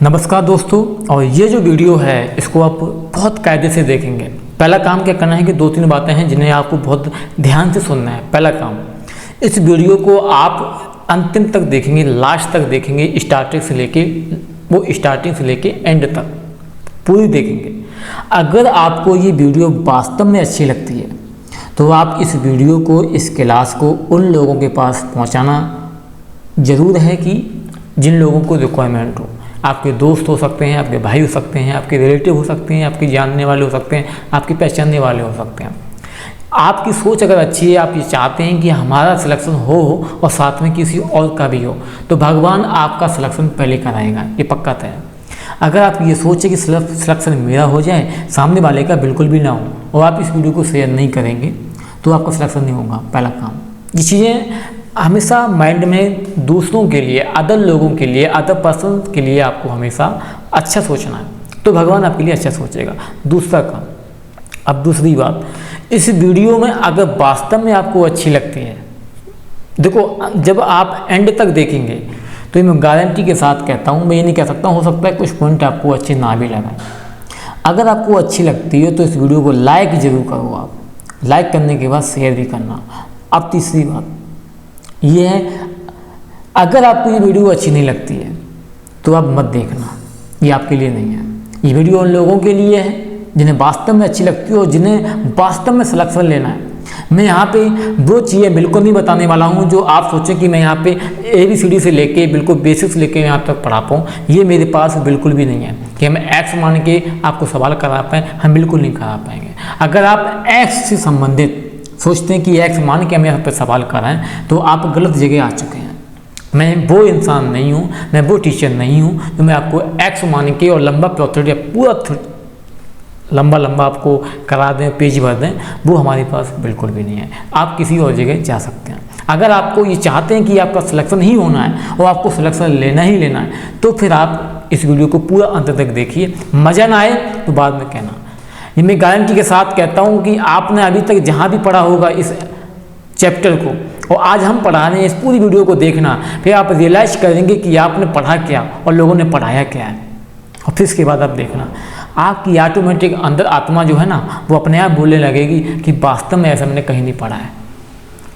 नमस्कार दोस्तों, और ये जो वीडियो है इसको आप बहुत कायदे से देखेंगे। पहला काम क्या करना है कि 2-3 बातें हैं जिन्हें आपको बहुत ध्यान से सुनना है। पहला काम, इस वीडियो को आप अंतिम तक देखेंगे, लास्ट तक देखेंगे, स्टार्टिंग से लेके एंड तक पूरी देखेंगे। अगर आपको ये वीडियो वास्तव में अच्छी लगती है तो आप इस वीडियो को, इस क्लास को उन लोगों के पास पहुँचाना ज़रूर है कि जिन लोगों को रिक्वायरमेंट हो। आपके दोस्त हो सकते हैं, आपके भाई हो सकते हैं, आपके रिलेटिव हो सकते हैं, आपके जानने वाले हो सकते हैं, आपके पहचानने वाले हो सकते हैं। आपकी सोच अगर अच्छी है, आप ये चाहते हैं कि हमारा सिलेक्शन हो और साथ में किसी और का भी हो, तो भगवान आपका सिलेक्शन पहले कराएगा, ये पक्का तय है। अगर आप ये सोचें कि सिलेक्शन मेरा हो जाए, सामने वाले का बिल्कुल भी ना हो, और आप इस वीडियो को शेयर नहीं करेंगे तो आपका सिलेक्शन नहीं होगा। पहला काम, ये चीज़ें हमेशा माइंड में दूसरों के लिए, अदर लोगों के लिए, अदर पर्सन के लिए आपको हमेशा अच्छा सोचना है, तो भगवान आपके लिए अच्छा सोचेगा। दूसरा काम, अब दूसरी बात, इस वीडियो में अगर वास्तव में आपको अच्छी लगती है, देखो जब आप एंड तक देखेंगे तो ये मैं गारंटी के साथ कहता हूँ, मैं ये नहीं कह सकता, हो सकता है कुछ पॉइंट आपको अच्छे ना भी लगाए। अगर आपको अच्छी लगती है तो इस वीडियो को लाइक ज़रूर करो। आप लाइक करने के बाद शेयर भी करना। अब तीसरी बात ये है, अगर आपको ये वीडियो अच्छी नहीं लगती है तो आप मत देखना, ये आपके लिए नहीं है। ये वीडियो उन लोगों के लिए है जिन्हें वास्तव में अच्छी लगती है और जिन्हें वास्तव में सिलेक्शन लेना है। मैं यहाँ पे वो चीज़ें बिल्कुल नहीं बताने वाला हूँ जो आप सोचें कि मैं यहाँ पे ABCD से लेके बिल्कुल बेसिक से लेके यहाँ तक पढ़ा पाऊँ। ये मेरे पास बिल्कुल भी नहीं है कि हम एक्स मान के आपको सवाल करा पाएँ, हम बिल्कुल नहीं करा पाएंगे। अगर आप एक्स से संबंधित सोचते हैं कि एक्स मान के हमें यहाँ पर सवाल कराएं तो आप गलत जगह आ चुके हैं। मैं वो इंसान नहीं हूँ, मैं वो टीचर नहीं हूँ तो मैं आपको एक्स मान के और लंबा प्रोसेस या पूरा लंबा आपको करा दें, पेज भर दें, वो हमारे पास बिल्कुल भी नहीं है। आप किसी और जगह जा सकते हैं। अगर आपको ये चाहते हैं कि आपका सिलेक्शन ही होना है और आपको सिलेक्शन लेना ही लेना है, तो फिर आप इस वीडियो को पूरा अंत तक देखिए। मज़ा ना आए तो बाद में कहना। ये मैं गारंटी के साथ कहता हूँ कि आपने अभी तक जहाँ भी पढ़ा होगा इस चैप्टर को, और आज हम पढ़ा रहे हैं, इस पूरी वीडियो को देखना, फिर आप रियलाइज़ करेंगे कि आपने पढ़ा क्या और लोगों ने पढ़ाया क्या है। और फिर इसके बाद आप देखना, आपकी ऑटोमेटिक अंदर आत्मा जो है ना, वो अपने आप बोलने लगेगी कि वास्तव में ऐसा मैंने कहीं नहीं पढ़ा है।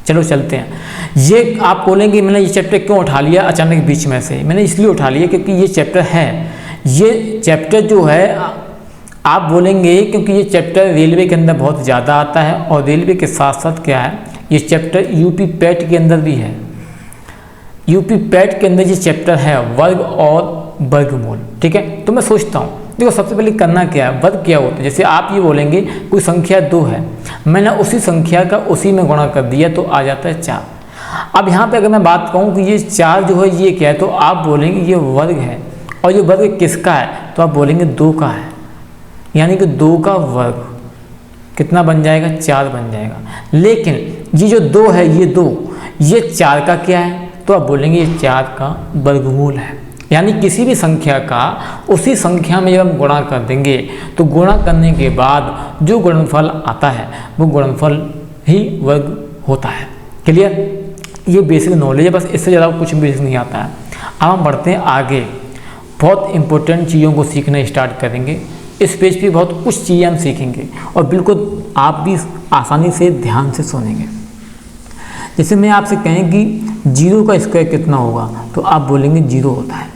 चलो चलते हैं। ये आप बोलेंगे मैंने ये चैप्टर क्यों उठा लिया अचानक बीच में से? मैंने इसलिए उठा लिया क्योंकि ये चैप्टर है, ये चैप्टर जो है आप बोलेंगे क्योंकि ये चैप्टर रेलवे के अंदर बहुत ज़्यादा आता है, और रेलवे के साथ साथ क्या है, ये चैप्टर यूपी पैट के अंदर भी है। यूपी पैट के अंदर ये चैप्टर है, वर्ग और वर्गमूल। ठीक है, तो मैं सोचता हूँ, देखो सबसे पहले करना क्या है, वर्ग क्या होता है। जैसे आप ये बोलेंगे कोई संख्या 2 है, मैंने उसी संख्या का उसी में गुणा कर दिया तो आ जाता है 4। अब यहाँ पे अगर मैं बात कहूँ कि ये 4 जो है ये क्या है, तो आप बोलेंगे ये वर्ग है, और ये वर्ग किसका है, तो आप बोलेंगे 2 का है। यानी कि 2 का वर्ग कितना बन जाएगा, 4 बन जाएगा। लेकिन ये जो 2 है, ये 2, ये 4 का क्या है, तो आप बोलेंगे ये 4 का वर्गमूल है। यानी किसी भी संख्या का उसी संख्या में जब हम गुणा कर देंगे तो गुणा करने के बाद जो गुणनफल आता है वो गुणनफल ही वर्ग होता है। क्लियर? ये बेसिक नॉलेज है, बस इससे ज़्यादा कुछ बेसिक नहीं आता है। अब हम बढ़ते हैं आगे, बहुत इंपॉर्टेंट चीज़ों को सीखना स्टार्ट करेंगे। इस पेज पे बहुत कुछ चीज़ें हम सीखेंगे और बिल्कुल आप भी आसानी से ध्यान से सुनेंगे। जैसे मैं आपसे कहें कि 0 का स्क्वायर कितना होगा, तो आप बोलेंगे 0 होता है।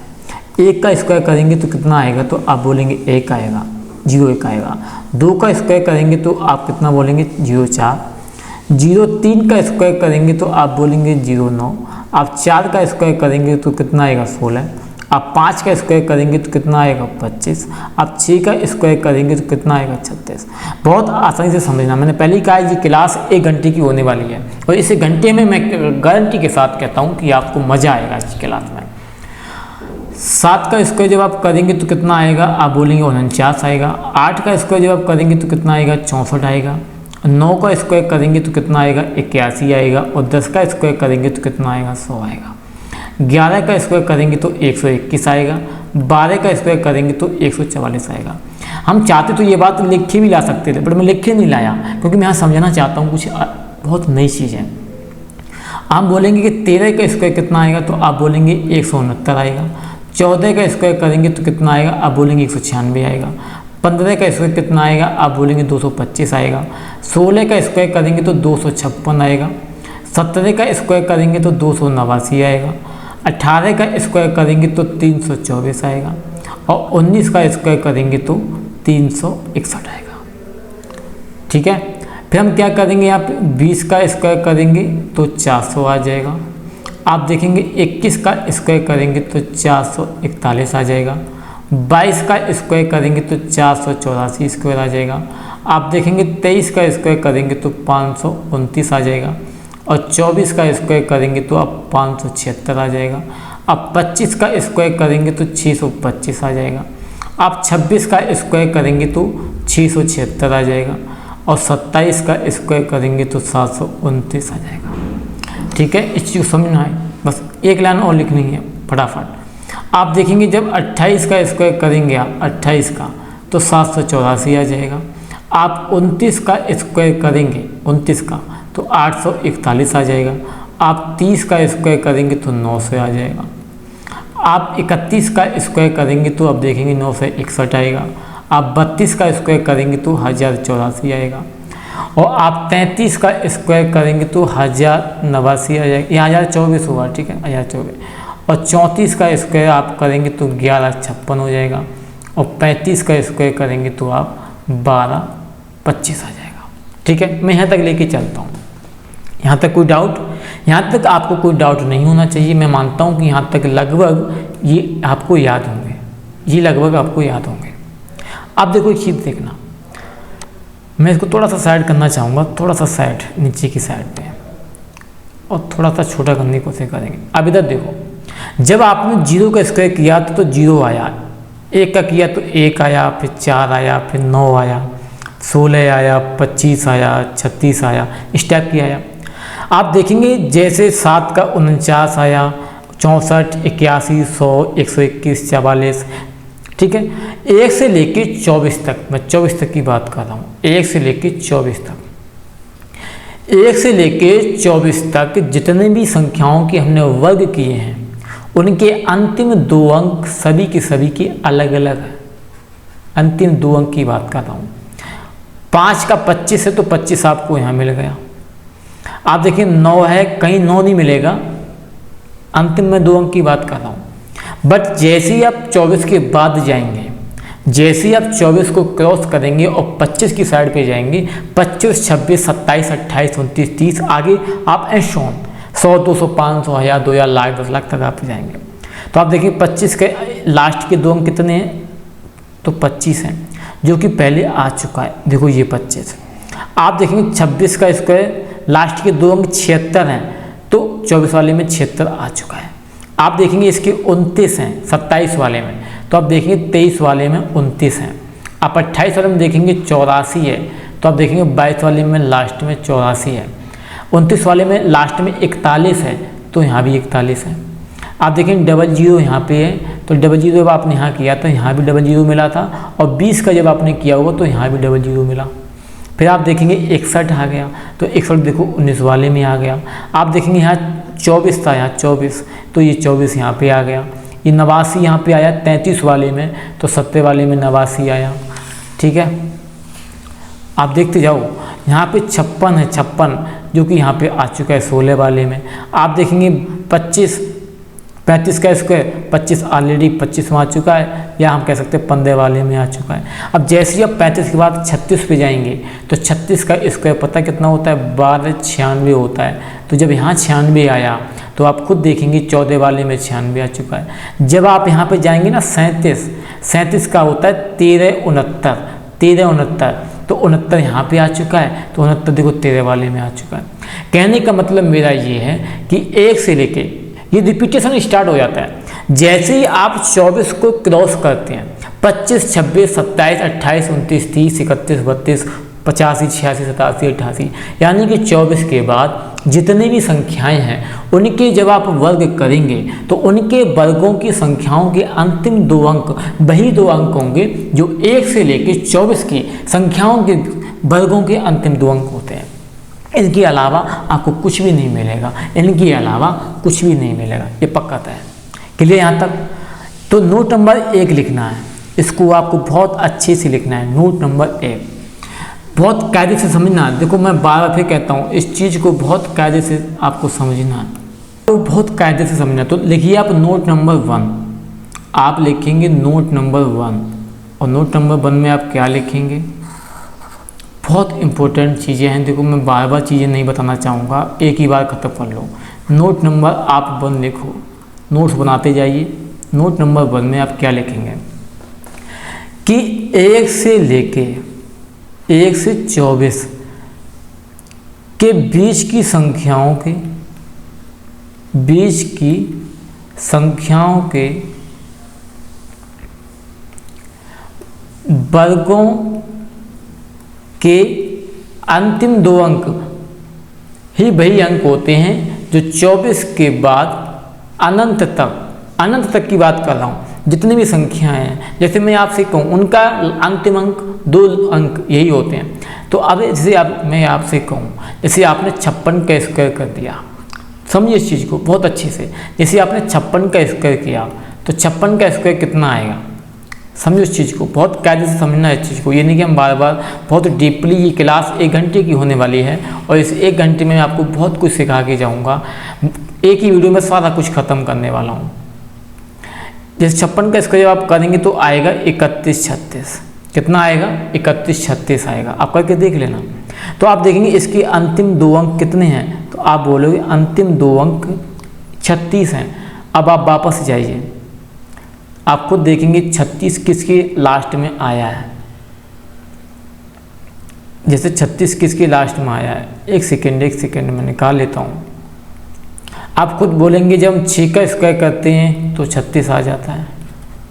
1 का स्क्वायर करेंगे तो कितना आएगा, तो आप बोलेंगे 1 आएगा, 0 1 आएगा। 2 का स्क्वायर करेंगे तो आप कितना बोलेंगे, 0 4। 3 का स्क्वायर करेंगे तो आप बोलेंगे 0 9। आप 4 का स्क्वायर करेंगे तो कितना आएगा, 16। आप 5 का स्क्वायर करेंगे तो कितना आएगा, 25। आप 6 का स्क्वायर करेंगे तो कितना आएगा, 36। बहुत आसानी से समझना। मैंने पहले ही कहा ये क्लास 1 घंटे की होने वाली है, और इस घंटे में मैं गारंटी के साथ कहता हूँ कि आपको मज़ा आएगा इस क्लास में। 7 का स्क्वायर जब आप करेंगे तो कितना आएगा, आप बोलेंगे 49 आएगा। 8 का स्क्वायर जब आप करेंगे तो कितना आएगा, 64 आएगा। 9 का स्क्वायर करेंगे तो कितना आएगा, 81 आएगा। और 10 का स्क्वायर करेंगे तो कितना आएगा, 100 आएगा। 11 का स्क्वायर करेंगे तो 121 आएगा। 12 का स्क्वायर करेंगे तो 144 आएगा। हम चाहते तो ये बात लिख के भी ला सकते थे, बट मैं लिख के नहीं लाया क्योंकि मैं यहाँ समझाना चाहता हूँ कुछ बहुत नई चीज़ है। आप बोलेंगे कि 13 का स्क्वायर कितना आएगा, तो आप बोलेंगे 169 आएगा। 14 का स्क्वायर करेंगे तो कितना आएगा, आप बोलेंगे 196 आएगा। 15 का स्क्वायर कितना आएगा, आप बोलेंगे 225 आएगा। 16 का स्क्वायर करेंगे तो 256 आएगा। 17 का स्क्वायर करेंगे तो 289 आएगा। 18 का स्क्वायर करेंगे तो 324 आएगा। और 19 का स्क्वायर करेंगे तो 361 आएगा। ठीक है, फिर हम क्या करेंगे, यहाँ पे 20 का स्क्वायर करेंगे तो 400 आ जाएगा। आप देखेंगे 21 का स्क्वायर करेंगे तो 441 आ जाएगा। 22 का स्क्वायर करेंगे तो 484 स्क्वायर आ जाएगा। आप देखेंगे 23 का स्क्वायर करेंगे तो 529 आ जाएगा। और 24 का स्क्वायर करेंगे तो आप 576 आ जाएगा। अब 25 का स्क्वायर करेंगे तो 625 आ जाएगा। आप 26 का स्क्वायर करेंगे तो 676 आ जाएगा। और 27 का स्क्वायर करेंगे तो 729 आ जाएगा। ठीक है, इस चीज़ को समझना है, बस एक लाइन और लिखनी है फटाफट। आप देखेंगे जब 28 का स्क्वायर करेंगे आप 28 का तो 784 आ जाएगा। आप 29 का स्क्वायर करेंगे 29 का तो 841 आ जाएगा। आप 30 का स्क्वायर करेंगे तो 900 आ जाएगा। आप 31 का स्क्वायर करेंगे तो आप देखेंगे 961 आएगा। आप 32 का स्क्वायर करेंगे तो 1084 आएगा। और आप 33 का स्क्वायर करेंगे तो 1089 आ जाएगा, यहाँ 1024 होगा। ठीक है, 1024। और 34 का स्क्वायर आप करेंगे तो 1156 हो जाएगा। और 35 का स्क्वायर करेंगे तो आप 1225 आ जाएगा। ठीक है, मैं यहाँ तक लेके चलता हूँ। यहाँ तक कोई डाउट? यहाँ तक आपको कोई डाउट नहीं होना चाहिए। मैं मानता हूँ कि यहाँ तक लगभग ये आपको याद होंगे, ये लगभग आपको याद होंगे। अब देखो एक चीज़ देखना, मैं इसको थोड़ा सा साइड करना चाहूँगा, थोड़ा सा साइड नीचे की साइड पे, और थोड़ा सा छोटा करने की कोशिश करेंगे। अब इधर देखो, जब आपने 0 का स्क्वायर किया तो 0 आया, 1 का किया तो 1 आया, फिर 4 आया, फिर 9 आया, 16 आया, 25 आया, 36 आया, इस टाइप की आया। आप देखेंगे जैसे 7 का 49 आया, 64, 81, 100, 121, 44। ठीक है, 1 से लेके 24 तक, मैं 24 तक की बात कर रहा हूँ। 1 से लेके 24 तक, 1 से लेके 24 तक जितने भी संख्याओं के हमने वर्ग किए हैं उनके अंतिम 2 अंक सभी के अलग अलग है। अंतिम 2 अंक की बात कर रहा हूँ। 5 का 25 है तो 25 आपको यहाँ मिल गया। आप देखिए 9 है, कहीं 9 नहीं मिलेगा, अंतिम में 2 अंक की बात कर रहा हूँ। बट जैसे ही आप 24 के बाद जाएंगे, जैसे ही आप 24 को क्रॉस करेंगे और 25 की साइड पे जाएंगे, 25, 26, 27, 28, 29, 30, आगे आप एंड शॉन 100, 200, 500, 1000, 2000, लाख, 10 लाख तक आप जाएंगे। तो आप देखिए 25 के लास्ट के 2 अंक कितने हैं, तो 25 हैं, जो कि पहले आ चुका है। देखो ये 25। आप देखेंगे 26 का स्क्वायर लास्ट के 2 अंक 76 हैं, तो 24 वाले में 76 आ चुका है। आप देखेंगे इसके 29 हैं 27 वाले में, तो आप देखेंगे 23 वाले में 29 हैं। आप 28 वाले में देखेंगे 84 है, तो आप देखेंगे 22 वाले में लास्ट में 84 है। 29 वाले में लास्ट में 41 है, तो यहाँ भी 41 है। आप देखेंगे 00 यहाँ पे है, तो 00 जब आपने यहाँ किया था यहाँ भी 00 मिला था, और 20 का जब आपने किया होगा तो यहाँ भी 00 मिला। फिर आप देखेंगे 61 आ गया, तो 61 देखो 19 वाले में आ गया। आप देखेंगे यहाँ 24 था, यहाँ 24, तो ये 24 यहाँ पे आ गया। ये 89 यहाँ पे आया 33 वाले में, तो 70 वाले में 89 आया। ठीक है, आप देखते जाओ। यहाँ पे 56 है, 56 जो कि यहाँ पे आ चुका है 16 वाले में। आप देखेंगे 25, 35 का स्क्वायर 25 ऑलरेडी 25 में आ चुका है, या हम कह सकते हैं 15 वाले में आ चुका है। अब जैसे ही आप 35 के बाद 36 पे जाएंगे, तो 36 का स्क्वायर पता कितना होता है, 1296 होता है। तो जब यहाँ 96 आया, तो आप खुद देखेंगे 14 वाले में 96 आ चुका है। जब आप यहाँ पे जाएंगे ना 37 का होता है 1369, तो 69 यहाँ पे आ चुका है, तो 69 देखो 13 वाले में आ चुका है। कहने का मतलब मेरा ये है कि 1 से लेके ये रिपीटेशन स्टार्ट हो जाता है। जैसे ही आप 24 को क्रॉस करते हैं, 25, 26, 27, 28, 29, 30, 31, 32, 85, 86, 87, 88, यानी कि 24 के बाद जितने भी संख्याएं हैं उनके जब आप वर्ग करेंगे, तो उनके वर्गों की संख्याओं के अंतिम 2 अंक वही 2 अंक होंगे जो 1 से लेकर 24 की संख्याओं के वर्गों के अंतिम 2 अंक होते हैं। इनके अलावा आपको कुछ भी नहीं मिलेगा, इनके अलावा कुछ भी नहीं मिलेगा, ये पक्का तय है। क्लियर यहाँ तक? तो नोट नंबर 1 लिखना है, इसको आपको बहुत अच्छे से लिखना है। नोट नंबर 1 बहुत कायदे से समझना है। देखो मैं बार बार फिर कहता हूँ, इस चीज़ को बहुत कायदे से आपको समझना है, तो बहुत कायदे से समझना। तो लिखिए आप नोट नंबर 1, आप लिखेंगे नोट नंबर 1। और नोट नंबर 1 में आप क्या लिखेंगे, बहुत इंपॉर्टेंट चीज़ें हैं। देखो मैं बार बार चीज़ें नहीं बताना चाहूँगा, एक ही बार ख़त्म कर लो। नोट नंबर आप 1 लिखो, नोट्स बनाते जाइए। नोट नंबर 1 में आप क्या लिखेंगे कि 1 से लेके 1 से 24 के बीच की संख्याओं के वर्गों के अंतिम 2 अंक ही वही अंक होते हैं जो 24 के बाद अनंत तक की बात कर रहा हूँ। जितनी भी संख्याएं हैं, जैसे मैं आपसे कहूँ उनका अंतिम अंक 2 अंक यही होते हैं। तो अब जैसे मैं आपसे कहूँ, जैसे आपने 56 का स्क्वायर कर दिया, समझिए इस चीज़ को बहुत अच्छे से। जैसे आपने 56 का स्क्वायर किया तो 56 का स्क्वायर कितना आएगा, समझो इस चीज़ को, बहुत कायदे से समझना है इस चीज़ को। ये नहीं कि हम बार बार बहुत डीपली, ये क्लास 1 घंटे की होने वाली है और इस 1 घंटे में मैं आपको बहुत कुछ सिखा के जाऊँगा। एक ही वीडियो में सारा कुछ ख़त्म करने वाला हूँ। जैसे 56 का स्क्वायर आप करेंगे तो आएगा 31 36। कितना आएगा, 31 36 आएगा। आप करके देख लेना। तो आप देखेंगे इसके अंतिम 2 अंक कितने हैं, तो आप बोलोगे अंतिम 2 अंक 36 हैं। अब आप वापस जाइए, आप खुद देखेंगे 36 किसके लास्ट में आया है। जैसे 36 किसके लास्ट में आया है, एक सेकेंड में निकाल लेता हूँ। आप खुद बोलेंगे जब हम 6 का स्क्वायर करते हैं तो 36 आ जाता है।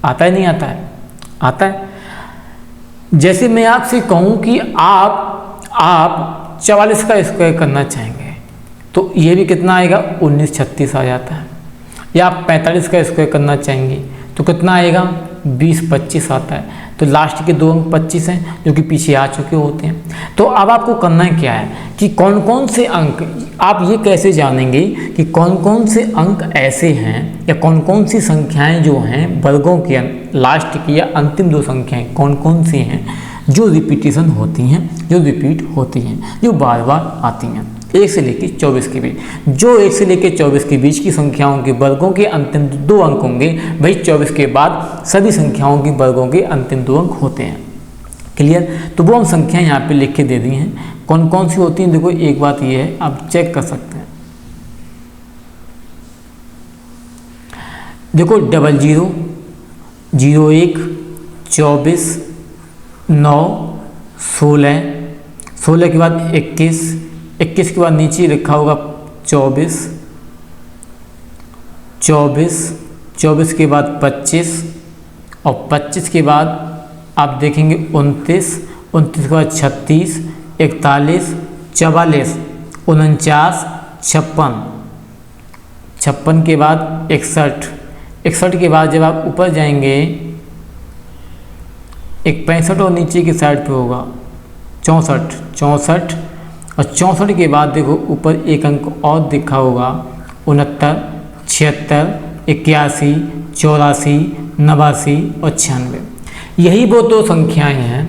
आता है नहीं आता है, आता है। जैसे मैं आपसे कहूँ कि आप 44 का स्क्वायर करना चाहेंगे तो ये भी कितना आएगा, 19 36 आ जाता है। या आप 45 का स्क्वायर करना चाहेंगे तो कितना आएगा, 20 25 आता है। तो लास्ट के 2 अंक 25 हैं जो कि पीछे आ चुके होते हैं। तो अब आपको करना है क्या है कि कौन कौन से अंक, आप ये कैसे जानेंगे कि कौन कौन से अंक ऐसे हैं या कौन कौन सी संख्याएं जो हैं वर्गों के लास्ट की या अंतिम 2 संख्याएं कौन कौन सी हैं जो रिपीटेशन होती हैं, जो रिपीट होती हैं, जो बार बार आती हैं 1 से लेकर 24 के बीच। जो 1 से लेकर 24 के बीच की संख्याओं के वर्गों के अंतिम 2 अंक होंगे, वही 24 के बाद सभी संख्याओं के वर्गों के अंतिम 2 अंक होते हैं। क्लियर। तो वो हम संख्याएं यहाँ पे लिख के दे दी हैं, कौन कौन सी होती हैं। देखो एक बात ये है, आप चेक कर सकते हैं। देखो 00 01 24 9 16 16 के बाद 21 21 के बाद नीचे लिखा होगा 24 24 24 के बाद 25 और 25 के बाद आप देखेंगे 29 29 के बाद 36 41 44 49 56 56 के बाद 61 61 के बाद जब आप ऊपर जाएंगे एक 65 और नीचे की साइड पे होगा 64 64 और 64 के बाद देखो ऊपर एक अंक और दिखा होगा 69 76 81 84 89 और 96। यही वो 2 संख्याएं हैं,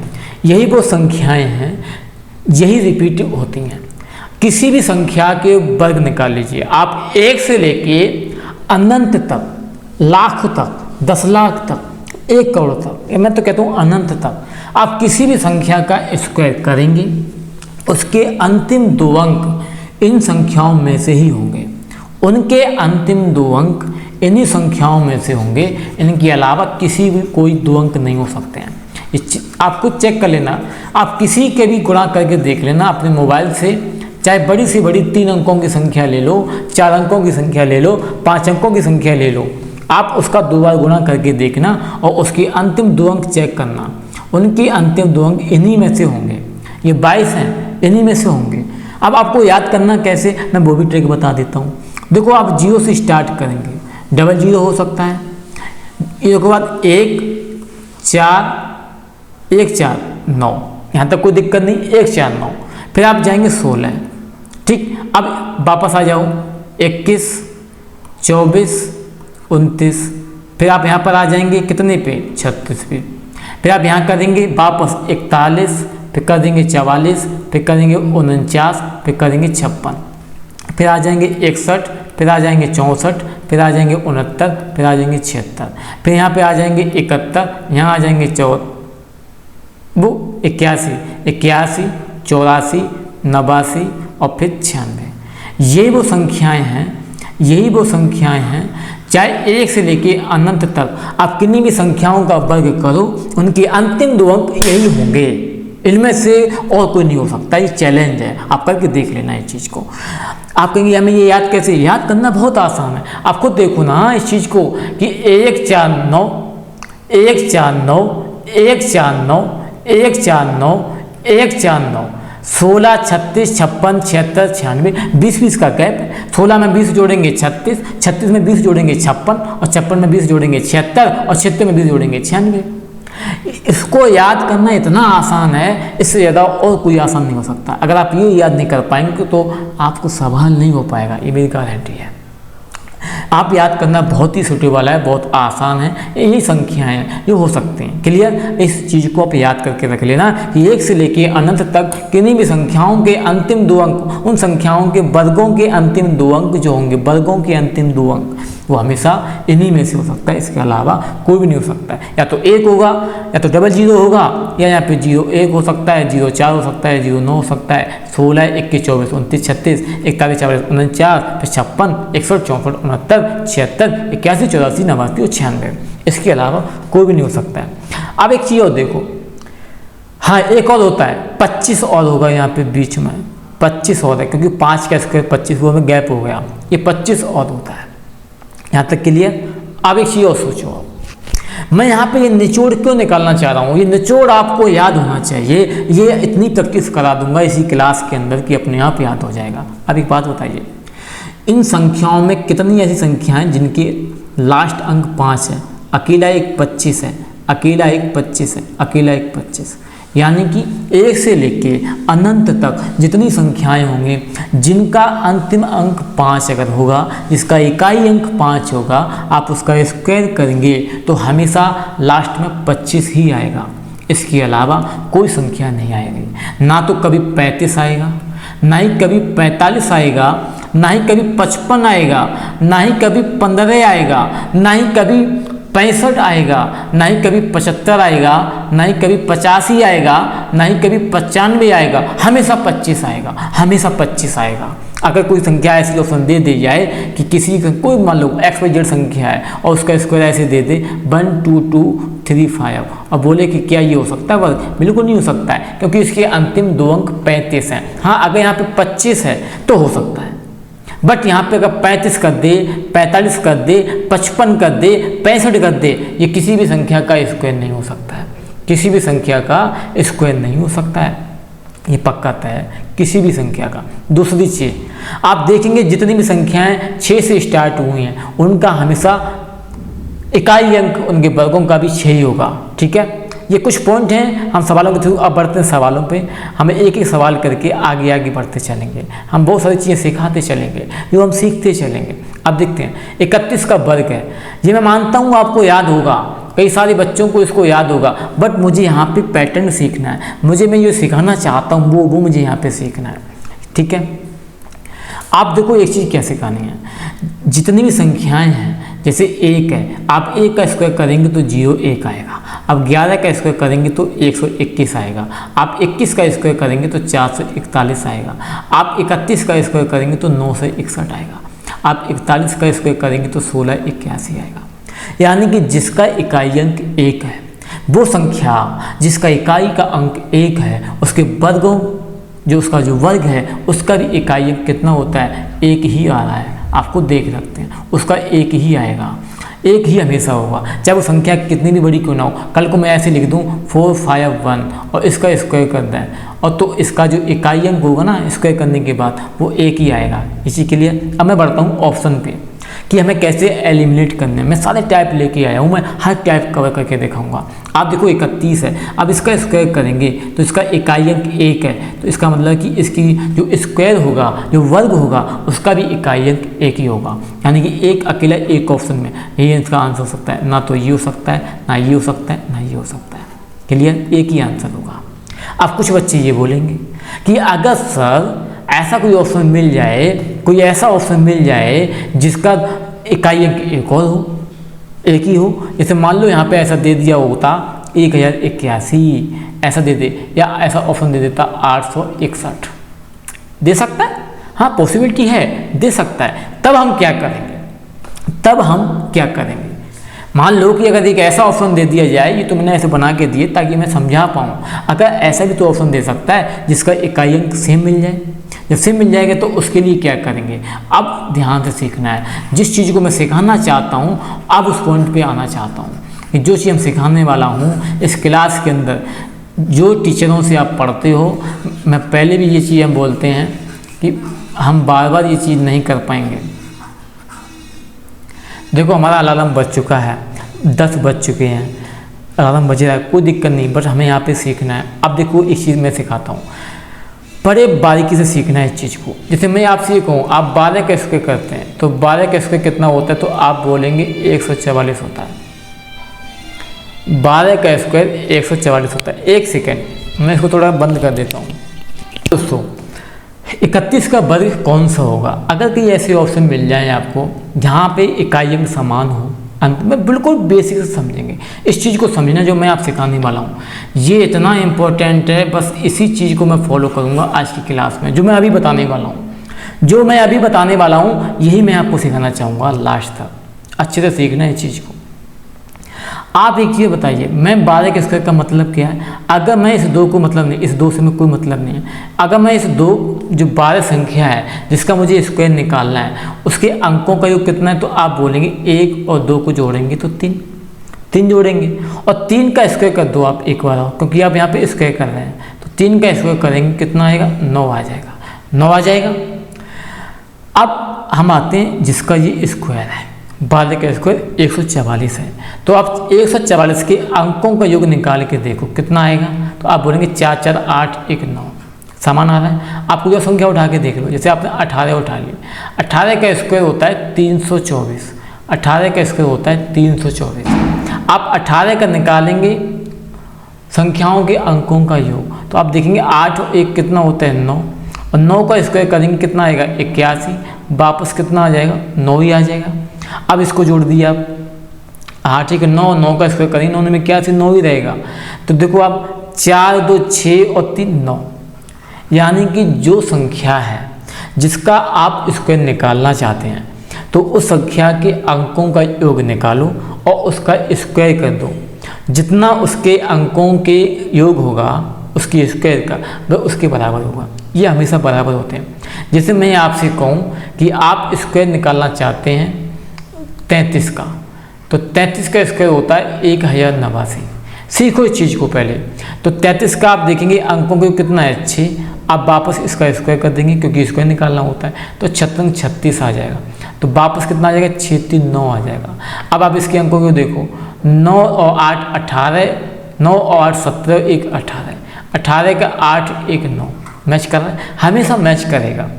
यही वो संख्याएं हैं, यही रिपीट होती हैं। किसी भी संख्या के वर्ग निकाल लीजिए आप, 1 से लेके अनंत तक, लाख तक, 10 लाख तक, 1 करोड़ तक, मैं तो कहता हूँ अनंत तक, आप किसी भी संख्या का स्क्वायर करेंगे उसके अंतिम 2 अंक इन संख्याओं में से ही होंगे। उनके अंतिम 2 अंक इन्हीं संख्याओं में से होंगे, इनके अलावा किसी भी कोई 2 अंक नहीं हो सकते हैं। आपको चेक कर लेना, आप किसी के भी गुणा करके देख लेना अपने मोबाइल से, चाहे बड़ी से बड़ी 3 अंकों की संख्या ले लो, 4 अंकों की संख्या ले लो, 5 अंकों की संख्या ले लो, आप उसका 2 बार गुणा करके देखना और उसके अंतिम 2 अंक चेक करना। उनके अंतिम 2 अंक इन्हीं में से होंगे। ये 22 हैं, इन्हीं में से होंगे। अब आपको याद करना कैसे, मैं वो भी ट्रिक बता देता हूँ। देखो आप 0 से स्टार्ट करेंगे, 00 हो सकता है, इसके बाद 1 4 1 4 9, यहाँ तक कोई दिक्कत नहीं, 1 4 9। फिर आप जाएंगे 16, ठीक। अब वापस आ जाओ 21 24 29 फिर आप यहाँ पर आ जाएंगे कितने पे, 36 पे। फिर आप यहाँ करेंगे वापस 41, फिर कर देंगे 44, फिर करेंगे 49, फिर करेंगे 56, फिर आ जाएंगे 61, फिर आ जाएंगे 64, फिर आ जाएंगे 69, फिर आ जाएंगे 76, फिर यहाँ पे आ जाएंगे 71, यहाँ आ जाएंगे 81, 81, 84, 89 और फिर 96। ये वो संख्याएं हैं, यही वो संख्याएं हैं, चाहे 1 से लेके अनंत तक आप किन्हीं भी संख्याओं का वर्ग करो, उनके अंतिम 2 अंक यही होंगे, इनमें से और कोई नहीं हो सकता। ये चैलेंज है, आप करके देख लेना इस चीज़ को। आप कहेंगे हमें ये याद कैसे, याद करना बहुत आसान है। आप खुद देखो ना इस चीज़ को कि 1 4 9 1 4 9 1 4 9 1 4 9 1 4 9 16, 36, 56, 76, 96, 20 का गैप है। 16 में 20 जोड़ेंगे 36, 36 में 20 जोड़ेंगे 56 और 56 में 20 जोड़ेंगे 76 और 76 में 20 जोड़ेंगे 96। इसको याद करना इतना आसान है, इससे ज़्यादा और कोई आसान नहीं हो सकता। अगर आप ये याद नहीं कर पाएंगे तो आपको सवाल नहीं हो पाएगा, ये मेरी गारंटी है। आप याद करना बहुत ही सूटेबल है, बहुत आसान है, यही संख्याएं हैं ये हो सकते हैं। क्लियर, इस चीज़ को आप याद करके रख लेना कि 1 से लेके अनंत तक किन्हीं भी संख्याओं के अंतिम 2 अंक, उन संख्याओं के वर्गों के अंतिम 2 अंक जो होंगे, वर्गों के अंतिम 2 अंक वो हमेशा इन्हीं में से हो सकता है, इसके अलावा कोई भी नहीं हो सकता है। या तो 1 होगा, या तो 00 होगा, या यहाँ पे 01 हो सकता है, 04 हो सकता है, 09 हो सकता है, 16, 21, 24, 29, 36, 41, 44, 49, फिर 56, 61, 64, 69, 76, 81, 84, 89 और 96। इसके अलावा कोई भी नहीं हो सकता है। अब एक चीज़ और देखो, हाँ एक और होता है, 25 और होगा यहाँ पे बीच में, 25 और है, क्योंकि 5 का स्क्वायर 25 में गैप हो गया, ये 25 और होता है। यहाँ तक क्लियर। अब एक चीज़ और सोचो, मैं यहाँ पे ये निचोड़ क्यों निकालना चाह रहा हूँ, ये निचोड़ आपको याद होना चाहिए। ये इतनी प्रैक्टिस करा दूंगा इसी क्लास के अंदर कि अपने आप याद हो जाएगा। अब एक बात बताइए, इन संख्याओं में कितनी ऐसी संख्याएं जिनके लास्ट अंक 5 है, अकेला एक 25 है, अकेला एक 25 है, अकेला एक 25, यानी कि 1 से लेके अनंत तक जितनी संख्याएं होंगी जिनका अंतिम अंक 5 अगर होगा, जिसका इकाई अंक 5 होगा, आप उसका स्क्वायर करेंगे तो हमेशा लास्ट में 25 ही आएगा, इसके अलावा कोई संख्या नहीं आएगी। ना तो कभी 35 आएगा, ना ही कभी 45 आएगा, ना ही कभी 55 आएगा, ना ही कभी 15 आएगा, ना ही कभी 65 आएगा, ना ही कभी 75 आएगा, ना ही कभी 85 आएगा, ना ही कभी 95 आएगा, हमेशा 25 आएगा, हमेशा 25 आएगा। अगर कोई संख्या ऐसी ऑप्शन दे दी जाए कि किसी का कोई मान लो XYZ संख्या है और उसका स्क्वायर ऐसे दे दे 1 2 2 3 5 और बोले कि क्या ये हो सकता है वर्ग, बिल्कुल नहीं हो सकता है, क्योंकि इसके अंतिम 2 अंक 35 हैं। हाँ अगर यहाँ पे 25 है तो हो सकता है, बट यहाँ पे अगर 35 कर दे, 45 कर दे, 55 कर दे, 65 कर दे, ये किसी भी संख्या का स्क्वायर नहीं हो सकता है, किसी भी संख्या का स्क्वायर नहीं हो सकता है, ये पक्का तय है किसी भी संख्या का। दूसरी चीज़ आप देखेंगे जितनी भी संख्याएं 6 से स्टार्ट हुई हैं उनका हमेशा इकाई अंक उनके वर्गों का भी 6 ही होगा। ठीक है, ये कुछ पॉइंट हैं, हम सवालों के थ्रू अब बढ़ते हैं सवालों पे। हमें एक एक सवाल करके आगे आगे बढ़ते चलेंगे, हम बहुत सारी चीज़ें सिखाते चलेंगे, जो हम सीखते चलेंगे। अब देखते हैं 31 का वर्ग है, ये मैं मानता हूँ आपको याद होगा, कई सारे बच्चों को इसको याद होगा, बट मुझे यहाँ पे पैटर्न सीखना है, मुझे मैं ये सिखाना चाहता हूँ वो मुझे यहाँ पे सीखना है। ठीक है, आप देखो एक चीज़ क्या सिखानी है, जितनी भी संख्याएं हैं, जैसे 1 है, आप 1 का स्क्वायर करेंगे तो 01 आएगा, अब 11 का स्क्वायर करेंगे तो 121 आएगा, आप 21 का स्क्वायर करेंगे तो 441 आएगा, आप 31 का स्क्वायर करेंगे तो 961 आएगा, आप 41 का स्क्वायर करेंगे तो 1681 आएगा। यानी कि जिसका इकाई अंक 1 है, वो संख्या जिसका इकाई का अंक 1 है, उसके वर्गों जो उसका जो वर्ग है उसका भी इकाई अंक कितना होता है, 1 ही आ रहा है। आपको देख सकते हैं उसका 1 ही आएगा, 1 ही हमेशा होगा, चाहे वो संख्या कितनी भी बड़ी क्यों ना हो। कल को मैं ऐसे लिख दूँ 451 और इसका स्क्वायर कर दें, और तो इसका जो इकाई अंक होगा ना स्क्वायर करने के बाद वो 1 ही आएगा। इसी के लिए अब मैं बढ़ता हूँ ऑप्शन पे कि हमें कैसे एलिमिनेट करने हैं। मैं सारे टाइप लेके आया हूँ, मैं हर टाइप कवर करके दिखाऊंगा। आप देखो 31 है, अब इसका स्क्वायर करेंगे तो इसका इकाई अंक 1 है, तो इसका मतलब कि इसकी जो स्क्वायर होगा, जो वर्ग होगा, उसका भी इकाई अंक 1 ही होगा। यानी कि एक अकेला एक ऑप्शन में यही इसका आंसर हो सकता है। ना तो ये हो सकता है, ना ये हो सकता है, ना ये हो सकता है। क्लियर, एक ही आंसर होगा। अब कुछ बच्चे ये बोलेंगे कि अगर सर ऐसा कोई ऑप्शन मिल जाए, कोई ऐसा ऑप्शन मिल जाए जिसका इकाई अंक एक और हो, एक ही हो, जैसे मान लो यहाँ पे ऐसा दे दिया होता 1081, ऐसा दे दे, या ऐसा ऑप्शन दे देता 861, दे सकता है, हाँ पॉसिबिलिटी है, दे सकता है। तब हम क्या करेंगे, मान लो कि अगर एक ऐसा ऑप्शन दे दिया जाए, ये तो मैंने ऐसे बना के दिए ताकि मैं समझा पाऊँ, अगर ऐसा भी तो ऑप्शन दे सकता है जिसका इकाई अंक सेम मिल जाए। जब सेम मिल जाएगा तो उसके लिए क्या करेंगे, अब ध्यान से सीखना है। जिस चीज़ को मैं सिखाना चाहता हूँ, अब उस पॉइंट पे आना चाहता हूँ कि जो चीज़ हम सिखाने वाला हूँ इस क्लास के अंदर, जो टीचरों से आप पढ़ते हो, मैं पहले भी ये चीज़ हम बोलते हैं कि हम बार बार ये चीज़ नहीं कर पाएंगे। देखो हमारा अलार्म बज चुका है, 10 बज चुके हैं, अलार्म बज रहा है, कोई दिक्कत नहीं, बस हमें यहाँ पे सीखना है। अब देखो एक चीज़ मैं सिखाता हूँ, बड़े बारीकी से सीखना है इस चीज़ को। जैसे मैं आपसे ये कहूँ आप 12 का स्क्वायर करते हैं तो 12 का स्क्वायर कितना होता है, तो आप बोलेंगे 144 होता है। 12 का स्क्वायर 144 होता है। एक सेकेंड मैं इसको थोड़ा बंद कर देता हूँ। दोस्तों 31 का वर्ग कौन सा होगा, अगर कोई ऐसे ऑप्शन मिल जाए आपको जहाँ पे इकाई अंक समान हो, अंत में बिल्कुल बेसिक से समझेंगे। इस चीज़ को समझना जो मैं आप सिखाने वाला हूँ, ये इतना इम्पोर्टेंट है। बस इसी चीज़ को मैं फॉलो करूँगा आज की क्लास में, जो मैं अभी बताने वाला हूँ, यही मैं आपको सिखाना चाहूँगा लास्ट तक। अच्छे से सीखना है इस चीज़ को। आप एक चीज़ बताइए, मैं 12 के स्क्वायर का मतलब क्या है। अगर मैं इस 2 को मतलब नहीं, इस 2 से मैं कोई मतलब नहीं है, अगर मैं इस 2 जो 12 संख्या है जिसका मुझे स्क्वायर निकालना है, उसके अंकों का योग कितना है, तो आप बोलेंगे 1 और 2 को जोड़ेंगे तो 3 जोड़ेंगे, और 3 का स्क्वायर कर दो आप एक बार, क्योंकि आप यहाँ पे स्क्वायर कर रहे हैं, तो 3 का स्क्वायर करेंगे कितना आएगा, 9 आ जाएगा। अब हम आते हैं जिसका ये स्क्वायर है, 12 का स्क्वायर 144 है, तो आप 144 के अंकों का योग निकाल के देखो कितना आएगा, तो आप बोलेंगे 4 4 8 1 9, समान आ रहा है। आपको जो संख्या उठा के देख लो, जैसे आपने 18 उठा ली, 18 का स्क्वायर होता है 324, 18 का स्क्वायर होता है 324। आप 18 का निकालेंगे संख्याओं के अंकों का योग, तो आप देखेंगे 8 और 1 कितना होता है 9, और 9 का स्क्वायर करेंगे कितना आएगा 81, वापस कितना आ जाएगा 9 ही आ जाएगा। अब इसको जोड़ दिया आप, हाँ ठीक है, 9 का स्क्वायर करेंगे, 9 में क्या से 9 ही रहेगा। तो देखो आप 4 2 6 और 3 9, यानी कि जो संख्या है जिसका आप स्क्वायर निकालना चाहते हैं, तो उस संख्या के अंकों का योग निकालो और उसका स्क्वायर कर दो। जितना उसके अंकों के योग होगा उसकी स्क्वायर का, वह उसके बराबर होगा। ये हमेशा बराबर होते हैं। जैसे मैं आपसे कहूँ कि आप स्क्वायर निकालना चाहते हैं 33 का, तो 33 का स्क्वायर होता है 1089। सीखो इस चीज़ को पहले। तो 33 का आप देखेंगे अंकों को कितना है 6, आप वापस इसका स्क्वायर कर देंगे क्योंकि स्क्वायर निकालना होता है, तो 36 आ जाएगा। तो वापस कितना आ जाएगा 6 3 9 आ जाएगा। अब आप इसके अंकों को देखो, 9 और 8 18, 9 और 8 17, 1 18, 18 का 8 1 9 मैच कर रहा है, हमेशा मैच करेगा।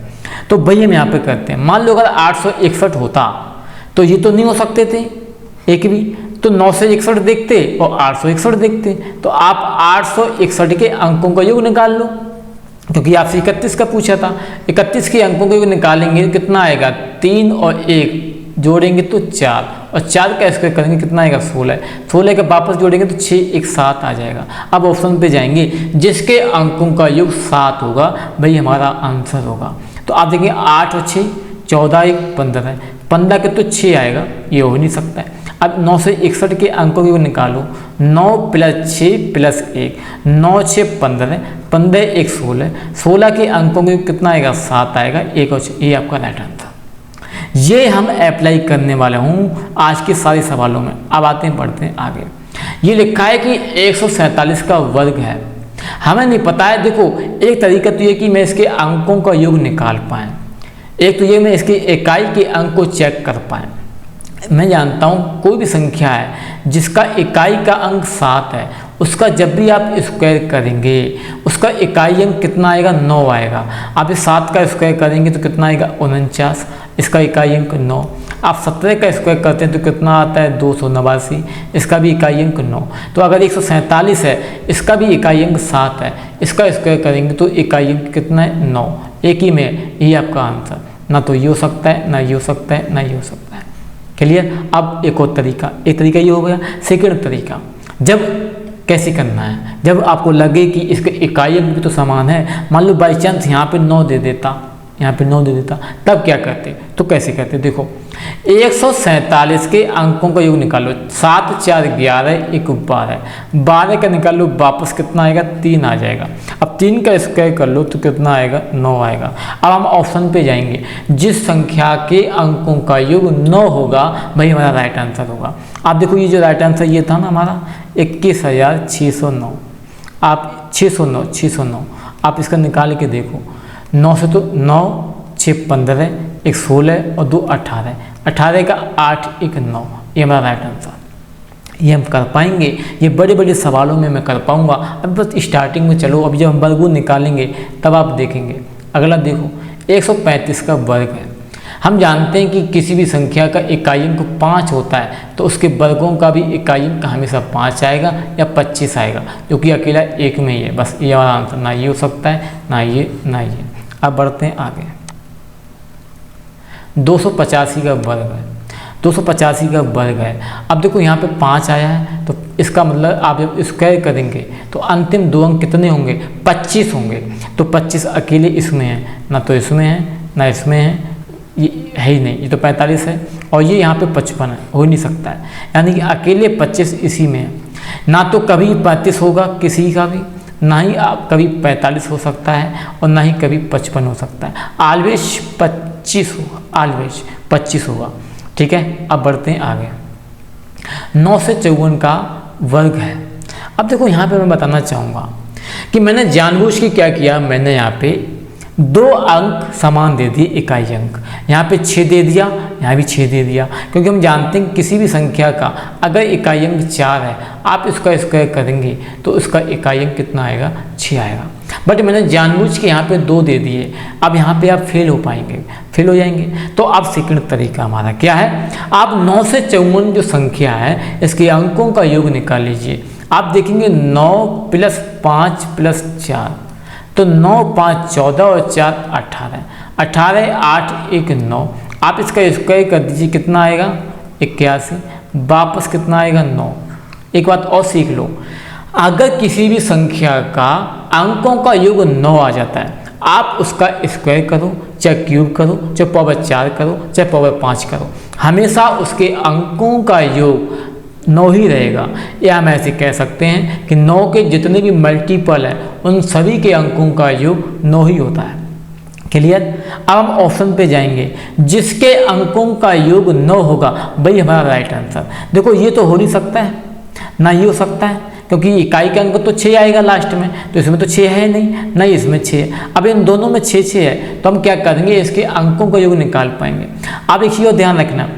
तो भैया हम यहाँ पे करते हैं, मान लो अगर 861 होता तो ये तो नहीं हो सकते थे एक भी, तो 9 से 61 देखते और 861 देखते, तो आप 861 के अंकों का योग निकाल लो, क्योंकि आपसे 31 का पूछा था। 31 के अंकों का योग निकालेंगे कितना आएगा, 3 और 1 जोड़ेंगे तो 4, और 4 का स्क्वायर करेंगे कितना आएगा 16, 16 का वापस जोड़ेंगे तो 6 1 7 आ जाएगा। अब ऑप्शन पे जाएंगे, जिसके अंकों का योग 7 होगा भाई हमारा आंसर होगा। तो आप देखेंगे 8 और 6 14 1 15 है, 15 के तो 6 आएगा, ये हो नहीं सकता है। अब 9 से 61 के अंकों को निकालो, 9 + 6 + 1, 9 6 15, 15 1 16, 16 के अंकों को कितना आएगा 7 आएगा, 1 और 6, ये आपका राइट आंसर। ये हम अप्लाई करने वाले हूँ आज के सारे सवालों में। अब आते हैं पढ़ते हैं आगे। ये लिखा है कि 147 का वर्ग है, हमें नहीं पता है। देखो एक तरीका तो ये कि मैं इसके अंकों का योग निकाल पाएँ, एक तो ये मैं इसकी इकाई के अंक को चेक कर पाएँ। मैं जानता हूँ कोई भी संख्या है जिसका इकाई का अंक 7 है, उसका जब भी आप स्क्वायर करेंगे उसका इकाई अंक कितना आएगा, 9 आएगा। आप इस 7 का स्क्वायर करेंगे तो कितना आएगा, 49, इसका इकाई अंक 9। आप 17 का स्क्वायर करते हैं तो कितना आता है, 289, इसका भी इकाई अंक 9। तो अगर 147 है, इसका भी इकाई अंक 7 है, इसका स्क्वायर करेंगे तो इकाई अंक कितना है, 9। एक ही में ये आपका आंसर, ना तो ये हो सकता है, ना ये हो सकता है, ना ये हो सकता है। क्लियर। अब एक और तरीका, एक तरीका ये हो गया। सेकंड तरीका, जब कैसे करना है, जब आपको लगे कि इसके इकाई अंक भी तो समान है, मान लो बाई चांस यहाँ पे 9 दे देता, यहाँ पे 9 दे देता, तब क्या करते, तो कैसे करते, देखो 147 के अंकों का योग निकालो, 7 4 11 1 12, 12 का निकालो, वापस कितना आएगा, 3 आ जाएगा। अब 3 का स्क्वायर कर लो तो कितना आएगा, 9 आएगा। अब हम ऑप्शन पे जाएंगे, जिस संख्या के अंकों का योग 9 होगा वही हमारा राइट आंसर होगा। आप देखो ये जो राइट आंसर ये था ना हमारा 21,609, आप 609 आप इसका निकाल के देखो, 9 से तो 9 6 15 1 16 और 2 18, 18 का 8 1 9, ये हमारा राइट आंसर। ये हम कर पाएंगे, ये बड़े बड़े सवालों में मैं कर पाऊंगा। अब बस स्टार्टिंग में चलो, अभी जब हम वर्गमूल निकालेंगे तब आप देखेंगे। अगला देखो 135 का वर्ग है। हम जानते हैं कि किसी भी संख्या का इकाई अंक 5 होता है तो उसके वर्गों का भी इकाई अंक हमेशा 5 आएगा या 25 आएगा, जो कि अकेला एक में ही है। बस ये हमारा आंसर, ना ये हो सकता है, ना ये, ना ये। अब बढ़ते हैं आगे। 285 का वर्ग है, 285 का वर्ग है। अब देखो यहाँ पे 5 आया है तो इसका मतलब आप जब स्क्वायर करेंगे तो अंतिम 2 अंक कितने होंगे, 25 होंगे। तो 25 अकेले इसमें है, ना तो इसमें है, ना इसमें है, ये है ही नहीं, ये तो 45 है, और ये यहाँ पे 55 है, हो नहीं सकता है। यानी कि अकेले 25 इसी में है। ना तो कभी 35 होगा किसी का भी, ना ही आप कभी 45 हो सकता है, और ना ही कभी 55 हो सकता है। ऑलवेज 25 होगा, ऑलवेज 25 होगा। ठीक है। अब बढ़ते हैं आगे। 9 से 54 का वर्ग है। अब देखो यहाँ पे मैं बताना चाहूँगा कि मैंने जानबूझ के क्या किया, मैंने यहाँ पे 2 अंक समान दे दिए इकाई अंक, यहाँ पे 6 दे दिया, यहाँ भी 6 दे दिया, क्योंकि हम जानते हैं किसी भी संख्या का अगर इकाई अंक 4 है, आप इसका स्क्वायर करेंगे तो उसका इकाई अंक कितना आएगा, 6 आएगा। बट मैंने जानबूझ के यहाँ पे 2 दे दिए। अब यहाँ पे आप फेल हो पाएंगे, फेल हो जाएंगे। तो अब सेकंड तरीका हमारा क्या है, आप 9 से 54 जो संख्या है इसके अंकों का योग निकाल लीजिए। आप देखेंगे 9 + 5 + 4, तो 9 5 14 और 4 18, 18 8 1 9। आप इसका स्क्वायर कर दीजिए, कितना आएगा, 81, वापस कितना आएगा, 9। एक बात और सीख लो, अगर किसी भी संख्या का अंकों का योग 9 आ जाता है, आप उसका स्क्वायर करो, चाहे क्यूब करो, चाहे पावर 4 करो, चाहे पावर 5 करो, हमेशा उसके अंकों का योग 9 ही रहेगा। या हम ऐसे कह सकते हैं कि 9 के जितने भी मल्टीपल हैं उन सभी के अंकों का योग 9 ही होता है। क्लियर। अब हम ऑप्शन पे जाएंगे, जिसके अंकों का योग 9 होगा वही हमारा राइट आंसर। देखो ये तो हो नहीं सकता है, ना ये हो सकता है, क्योंकि इकाई का अंक तो 6 आएगा लास्ट में, तो इसमें तो 6 है नहीं, ना इसमें 6 है। अब इन दोनों में 6 है, तो हम क्या करेंगे, इसके अंकों का योग निकाल पाएंगे। अब एक चीज़ और ध्यान रखना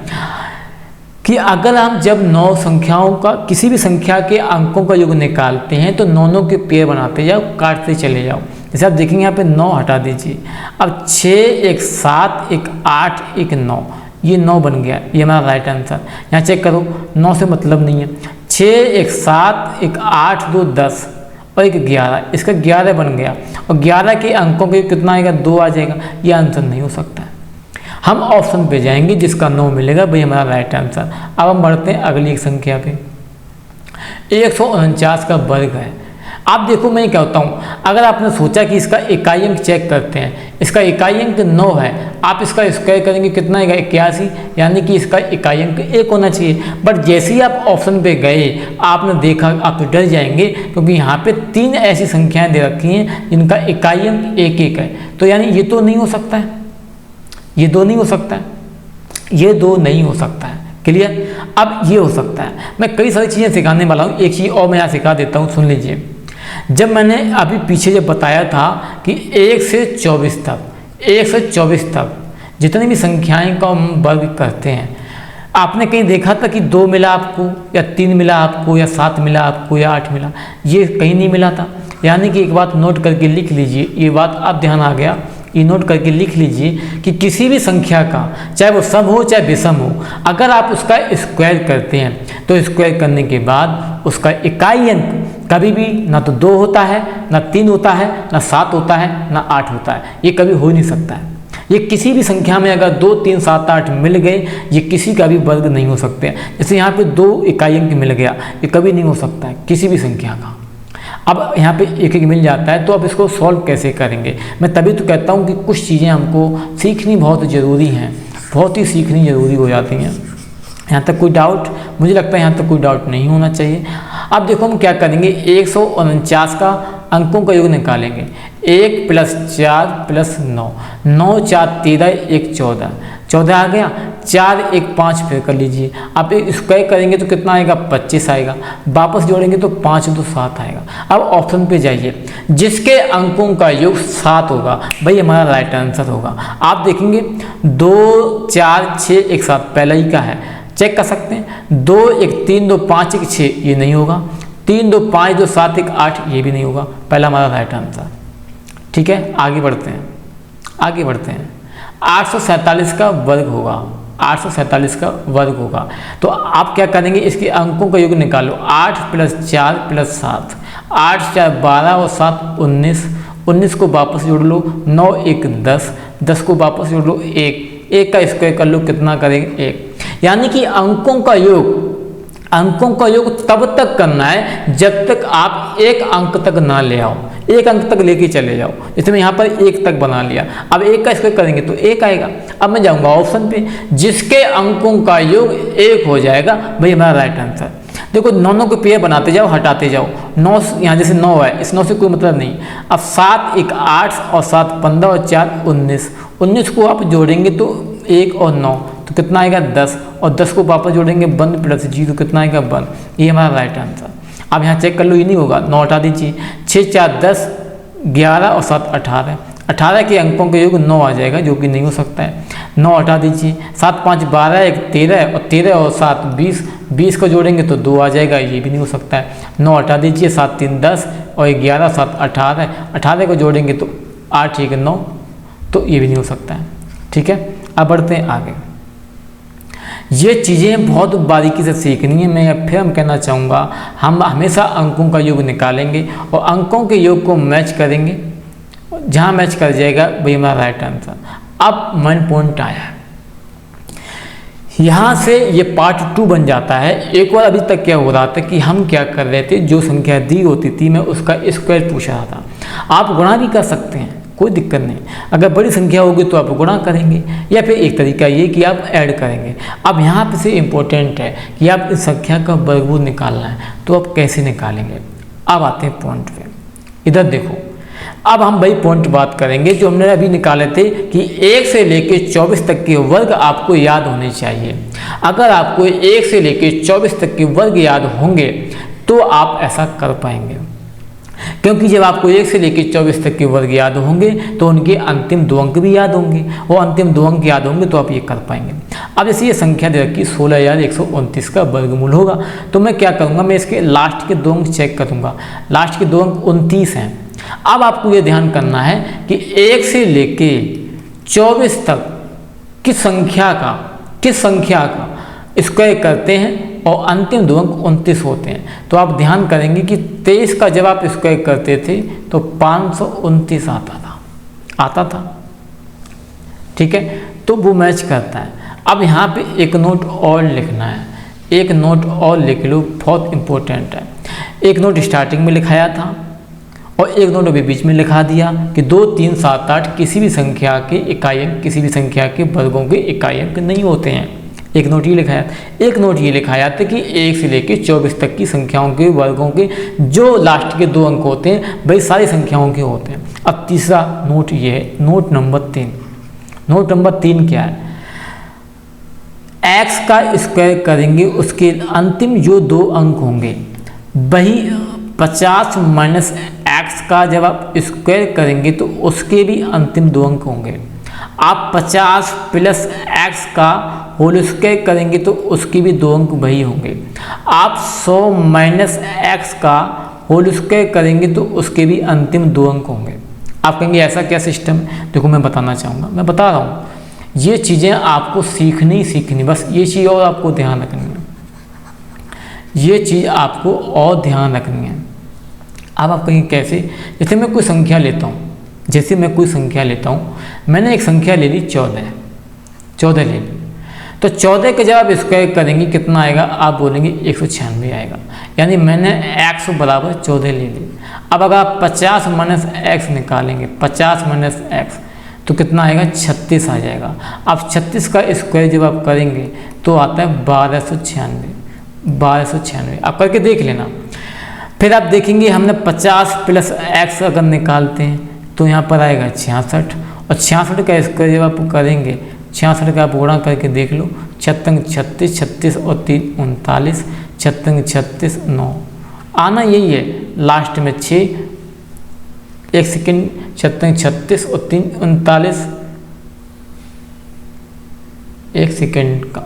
कि अगर हम जब 9 संख्याओं का, किसी भी संख्या के अंकों का योग निकालते हैं तो 9 के पेयर बनाते जाओ, काटते चले जाओ। जैसे आप देखेंगे यहाँ पे 9 हटा दीजिए, अब 6 1 7 1 8 1 9, ये 9 बन गया, ये हमारा राइट आंसर। यहाँ चेक करो, 9 से मतलब नहीं है, 6 1 7 1 8 2 10 और 1 11, इसका 11 बन गया, और 11 के अंकों के कितना आएगा, 2 आ जाएगा। ये आंसर नहीं हो सकता है। हम ऑप्शन पे जाएंगे, जिसका 9 मिलेगा वही हमारा राइट आंसर। अब हम बढ़ते हैं अगली एक संख्या पे। 149 का वर्ग है। आप देखो मैं क्या होता हूँ, अगर आपने सोचा कि इसका इकाई अंक चेक करते हैं, इसका इकाई अंक 9 है, आप इसका स्क्वायर करेंगे कितना आएगा, 81, यानी कि इसका इकाई अंक 1 होना चाहिए। बट जैसे ही आप ऑप्शन पे गए, आपने देखा, आप तो डर जाएंगे, क्योंकि यहाँ पे 3 ऐसी संख्याएं दे रखी हैं जिनका इकाई अंक 1 1 है। तो यानी ये तो नहीं हो सकता है, ये 2 नहीं हो सकता है, ये 2 नहीं हो सकता है। क्लियर। अब ये हो सकता है। मैं कई सारी चीज़ें सिखाने वाला हूँ, एक चीज़ और मैं यहाँ सिखा देता हूँ, सुन लीजिए। जब मैंने अभी पीछे जब बताया था कि 1 से 24 तक, 1 से 24 तक जितनी भी संख्याएं का हम वर्ग करते हैं, आपने कहीं देखा था कि 2 मिला आपको, या 3 मिला आपको, या 7 मिला आपको, या 8 मिला? ये कहीं नहीं मिला था। यानी कि एक बात नोट करके लिख लीजिए, ये बात आप ध्यान आ गया, ये नोट करके लिख लीजिए कि किसी भी संख्या का, चाहे वो सम हो चाहे विषम हो, अगर आप उसका स्क्वायर करते हैं तो स्क्वायर करने के बाद उसका इकाई अंक कभी भी ना तो 2 होता है, ना 3 होता है, ना 7 होता है, ना 8 होता है। ये कभी हो नहीं सकता है। ये किसी भी संख्या में अगर 2, 3, 7, 8 मिल गए, ये किसी का भी वर्ग नहीं हो सकते हैं। जैसे यहाँ पे 2 इकाई अंक मिल गया, ये कभी नहीं हो सकता है किसी भी संख्या का। अब यहाँ पे एक एक मिल जाता है, तो अब इसको सॉल्व कैसे करेंगे? मैं तभी तो कहता हूँ कि कुछ चीज़ें हमको सीखनी बहुत ज़रूरी हैं, बहुत ही सीखनी ज़रूरी हो जाती हैं। यहाँ तक कोई डाउट? मुझे लगता है यहाँ तक कोई डाउट नहीं होना चाहिए। अब देखो हम क्या करेंगे, 149 का अंकों का योग निकालेंगे। 1 + 4 + 9, 9 × 4 = 13, 1 = 14, 14 आ गया। 4 × 1 = 5 फिर कर लीजिए। आप स्क्वायर करेंगे तो कितना आएगा? 25 आएगा। वापस जोड़ेंगे तो 5 × 2 = 7 आएगा। अब ऑप्शन पे जाइए, जिसके अंकों का योग 7 होगा भाई हमारा राइट आंसर होगा। आप देखेंगे 2, 4, 6, 1, 7 पहला ही का है, चेक कर सकते हैं। 2, 1, 3, 2, 5, 1, 6 ये नहीं होगा। 3, 2, 5, 2, 7, 1, 8 ये भी नहीं होगा। पहला हमारा राइट आंसर। ठीक है, आगे बढ़ते हैं, आगे बढ़ते हैं। 847 का वर्ग होगा, 847 का वर्ग होगा। तो आप क्या करेंगे, इसके अंकों का योग निकालो। 8 + 4 + 7, 8 × 4 = 12 और 7 = 19, 19 को वापस जोड़ लो। 9 × 1 = 10, 10 को वापस जोड़ लो। 1 का स्क्वायर कर लो, कितना करेंगे? 1। यानी कि अंकों का योग तब तक करना है जब तक आप एक अंक तक ना ले आओ, एक अंक तक लेके चले जाओ। जैसे मैं यहाँ पर 1 तक बना लिया, अब 1 का स्क्वायर करेंगे तो 1 आएगा। अब मैं जाऊँगा ऑप्शन पे, जिसके अंकों का योग 1 हो जाएगा भाई हमारा राइट आंसर। देखो 9 को पेयर बनाते जाओ, हटाते जाओ। 9 यहाँ जैसे 9 है, इस 9 से कोई मतलब नहीं। अब 7 × 1 = 8 और 7 = 15 और 4 = 19, 19 को आप जोड़ेंगे तो 1 और 9 तो कितना आएगा? 10, और 10 को वापस जोड़ेंगे 1 + 0 कितना आएगा? 1। ये हमारा राइट आंसर। अब यहाँ चेक कर लो, ये नहीं होगा, 9 हटा दीजिए। 6 × 4 = 10, 11 और 7 = 18, 18 के अंकों का योग 9 आ जाएगा, जो कि नहीं हो सकता है। 9 हटा दीजिए। 7 × 5 = 12, 1 = 13 और 13 और 7 = 20, 20 को जोड़ेंगे तो 2 आ जाएगा, ये भी नहीं हो सकता है। 9 हटा दीजिए। 7 × 3 = 10 और 11 7 = 18, 18 को जोड़ेंगे तो 8 × 1 = 9, तो ये भी नहीं हो सकता है। ठीक है, अब बढ़ते हैं आगे। ये चीज़ें बहुत बारीकी से सीखनी है। मैं फिर हम कहना चाहूँगा, हम हमेशा अंकों का योग निकालेंगे और अंकों के योग को मैच करेंगे, जहाँ मैच कर जाएगा भाई हमारा राइट आंसर। अब मेन पॉइंट आया है, यहाँ से ये पार्ट 2 बन जाता है। एक बार अभी तक क्या हो रहा था कि हम क्या कर रहे थे, जो संख्या दी होती थी मैं उसका स्क्वायर पूछ रहा था। आप गुणा भी कर सकते हैं, कोई दिक्कत नहीं। अगर बड़ी संख्या होगी तो आप गुणा करेंगे, या फिर एक तरीका ये कि आप ऐड करेंगे। अब यहाँ पे से इम्पोर्टेंट है कि आप इस संख्या का वर्गमूल निकालना है, तो आप कैसे निकालेंगे? अब आते हैं पॉइंट पे, इधर देखो। अब हम वही पॉइंट बात करेंगे जो हमने अभी निकाले थे कि 1 से लेके 24 तक के वर्ग आपको याद होने चाहिए। अगर आपको 1 से लेके 24 तक के वर्ग याद होंगे तो आप ऐसा कर पाएंगे, क्योंकि जब आपको 1 से लेकर 24 तक के वर्ग याद होंगे तो उनके अंतिम 2 अंक भी याद होंगे, वो अंतिम 2 अंक याद होंगे तो आप ये कर पाएंगे। अब जैसे ये संख्या दे रखी 16,129 का वर्गमूल होगा, तो मैं क्या करूँगा, मैं इसके लास्ट के 2 अंक चेक करूँगा। लास्ट के 2 अंक 29 हैं। अब आपको ये ध्यान करना है कि 1 से लेके 24 तक किस संख्या का स्क्वायर करते हैं और अंतिम 2 अंक 29 होते हैं। तो आप ध्यान करेंगे कि 23 का जब आप स्क्वायर करते थे तो 529 आता था। ठीक है, तो वो मैच करता है। अब यहाँ पे एक नोट और लिखना है, एक नोट और लिख लो, बहुत इंपॉर्टेंट है। एक नोट स्टार्टिंग में लिखाया था और एक नोट अभी बीच में लिखा दिया कि 2, 3, 7, 8 किसी भी संख्या के इकाई अंक, किसी भी संख्या के वर्गों के इकाई अंक नहीं होते हैं। एक नोट ये लिखाया, एक नोट ये लिखाया था कि 1 से लेकर 24 तक की संख्याओं के वर्गों के जो लास्ट के 2 अंक होते हैं वही सारी संख्याओं के होते हैं। अब तीसरा नोट ये है, नोट नंबर 3। नोट नंबर 3 क्या है? x का स्क्वायर करेंगे, उसके अंतिम जो 2 अंक होंगे वही 50 - x का जब आप स्क्वायर करेंगे तो उसके भी अंतिम 2 अंक होंगे। आप 50 प्लस x का होल स्क्वायर करेंगे तो उसके भी 2 अंक वही होंगे। आप 100 माइनस x का होल स्क्वायर करेंगे तो उसके भी अंतिम 2 अंक होंगे। आप कहेंगे ऐसा क्या सिस्टम है? देखो मैं बताना चाहूँगा, मैं बता रहा हूँ, ये चीज़ें आपको सीखनी ही सीखनी, बस ये चीज़ और आपको ध्यान रखनी है, ये चीज़ आपको और ध्यान रखनी है। अब आप कहेंगे कैसे? जैसे मैं कोई संख्या लेता हूँ, मैंने एक संख्या ले ली 14 ले ली, तो 14 के जब आप स्क्वायर करेंगे कितना आएगा? आप बोलेंगे 196 आएगा। यानी मैंने x बराबर 14 ले ली। अब अगर आप 50 माइनस x निकालेंगे, 50 माइनस x तो कितना आएगा? 36 आ जाएगा। अब 36 का स्क्वायर जब आप करेंगे तो आता है 1296। आप करके देख लेना। फिर आप देखेंगे हमने 50 प्लस x अगर निकालते हैं तो यहाँ पर आएगा 66, और 66 का स्क्वायर जब आप करेंगे, 66 का आप गुणा करके देख लो, 36 36 और 3 39, 36 9 आना यही है लास्ट में 6, 1 सेकेंड, 36 और 3 39, 1 सेकेंड का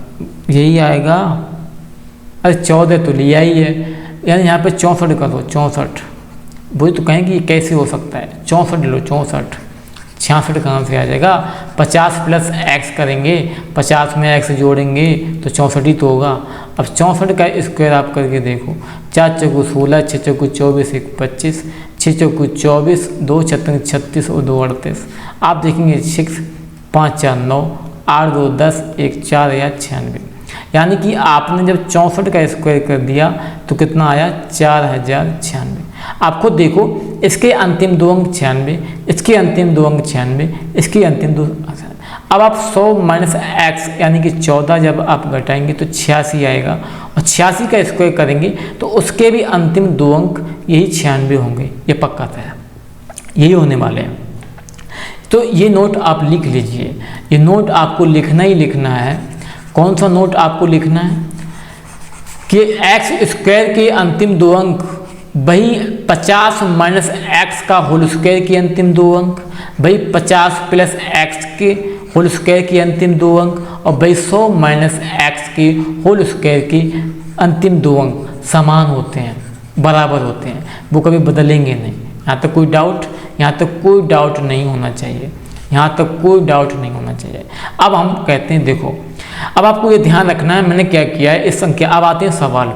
यही आएगा। अरे 14 तो लिया ही है, यानी यहाँ पे 64 कर दो, 64। वही तो कहेंगे ये कैसे हो सकता है? 64 ले लो, 64, 66 कहाँ से आ जाएगा? 50 प्लस x करेंगे, 50 में x जोड़ेंगे तो 64 ही तो होगा। अब 64 का स्क्वायर आप करके देखो, 4 चौको 16, 6 चौको 24, 1 25, 6 चौको 24, 2 छत्तीस 36 और 2 38। आप देखेंगे 6 5 4 9, 8 2 10, 1 4 या 96। यानी कि आपने जब 64 का स्क्वायर कर दिया तो कितना आया? 4096। आप खुद देखो, इसके अंतिम 2 अंक 96, इसके अंतिम 2 अंक 96, इसके अंतिम 2। अब आप 100 माइनस x यानी कि 14 जब आप घटाएंगे तो 86 आएगा, और 86 का स्क्वायर करेंगे तो उसके भी अंतिम 2 अंक यही 96 होंगे। ये पक्का था, यही होने वाले हैं। तो ये नोट आप लिख लीजिए, ये नोट आपको लिखना ही लिखना है। कौन सा नोट आपको लिखना है? कि x स्क्वायर के अंतिम 2 अंक वही 50 माइनस x का होल स्क्वायर के अंतिम 2 अंक, वही 50 प्लस x के होल स्क्वायर के अंतिम 2 अंक, और वही 100 माइनस x के होल स्क्वायर के अंतिम 2 अंक समान होते हैं, बराबर होते हैं, वो कभी बदलेंगे नहीं। यहाँ तक कोई डाउट? यहाँ तक कोई डाउट नहीं होना चाहिए, यहाँ तक कोई डाउट नहीं होना चाहिए। अब हम कहते हैं देखो, अब आपको ये ध्यान रखना है मैंने क्या किया है इस संख्या। अब आते हैं सवाल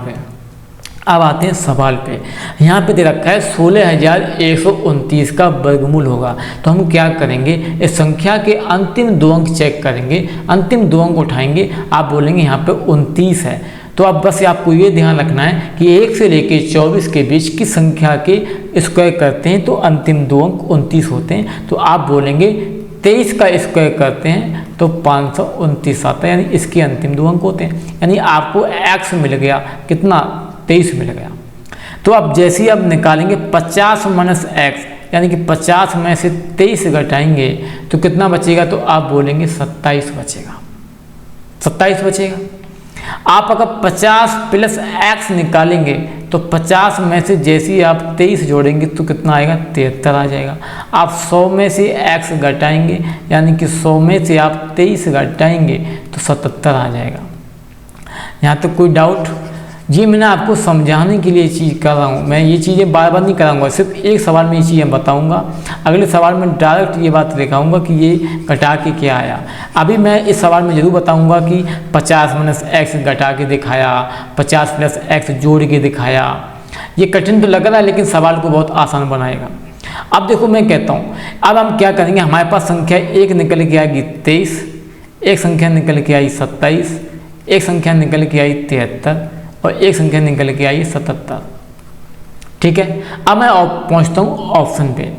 पे। यहाँ पे दे रखा है 16129 का वर्गमूल होगा। तो हम क्या करेंगे? इस संख्या के अंतिम 2 अंक चेक करेंगे, अंतिम 2 अंक उठाएंगे, आप बोलेंगे यहाँ पे 29 है। तो अब बस आपको ये ध्यान रखना है कि 1 से लेके 24 के बीच की संख्या के स्क्वायर करते हैं तो अंतिम 2 अंक 29 होते हैं। तो आप बोलेंगे 23 का स्क्वायर करते हैं तो 529 आता है, यानी इसके अंतिम 2 अंक होते हैं। यानी आपको x मिल गया, कितना? 23 मिल गया। तो अब जैसे ही आप निकालेंगे 50 माइनस x, यानी कि 50 में से 23 घटाएंगे तो कितना बचेगा? तो आप बोलेंगे 27 बचेगा, 27 बचेगा। आप अगर 50 प्लस x निकालेंगे तो 50 में से जैसे ही आप 23 जोड़ेंगे तो कितना आएगा? 73 आ जाएगा। आप 100 में से x घटाएंगे, यानी कि 100 में से आप 23 घटाएंगे तो 77 आ जाएगा। यहाँ तक कोई डाउट? ये मैंने आपको समझाने के लिए चीज़ कर रहा हूँ, मैं ये चीज़ें बार बार नहीं कराऊंगा, सिर्फ एक सवाल में ये चीज़ें बताऊंगा, अगले सवाल में डायरेक्ट ये बात दिखाऊंगा कि ये घटा के क्या आया। अभी मैं इस सवाल में ज़रूर बताऊंगा कि 50 माइनस x घटा के दिखाया, 50 प्लस x जोड़ के दिखाया। ये कठिन तो लग रहा है लेकिन सवाल को बहुत आसान बनाएगा। अब देखो मैं कहता हूँ, अब हम क्या करेंगे, हमारे पास संख्या एक निकल के आएगी 23, एक संख्या निकल के आई 27, एक संख्या निकल के आई 73 और एक संख्या निकल के आई 77। ठीक है, अब मैं पहुंचता हूँ ऑप्शन पे।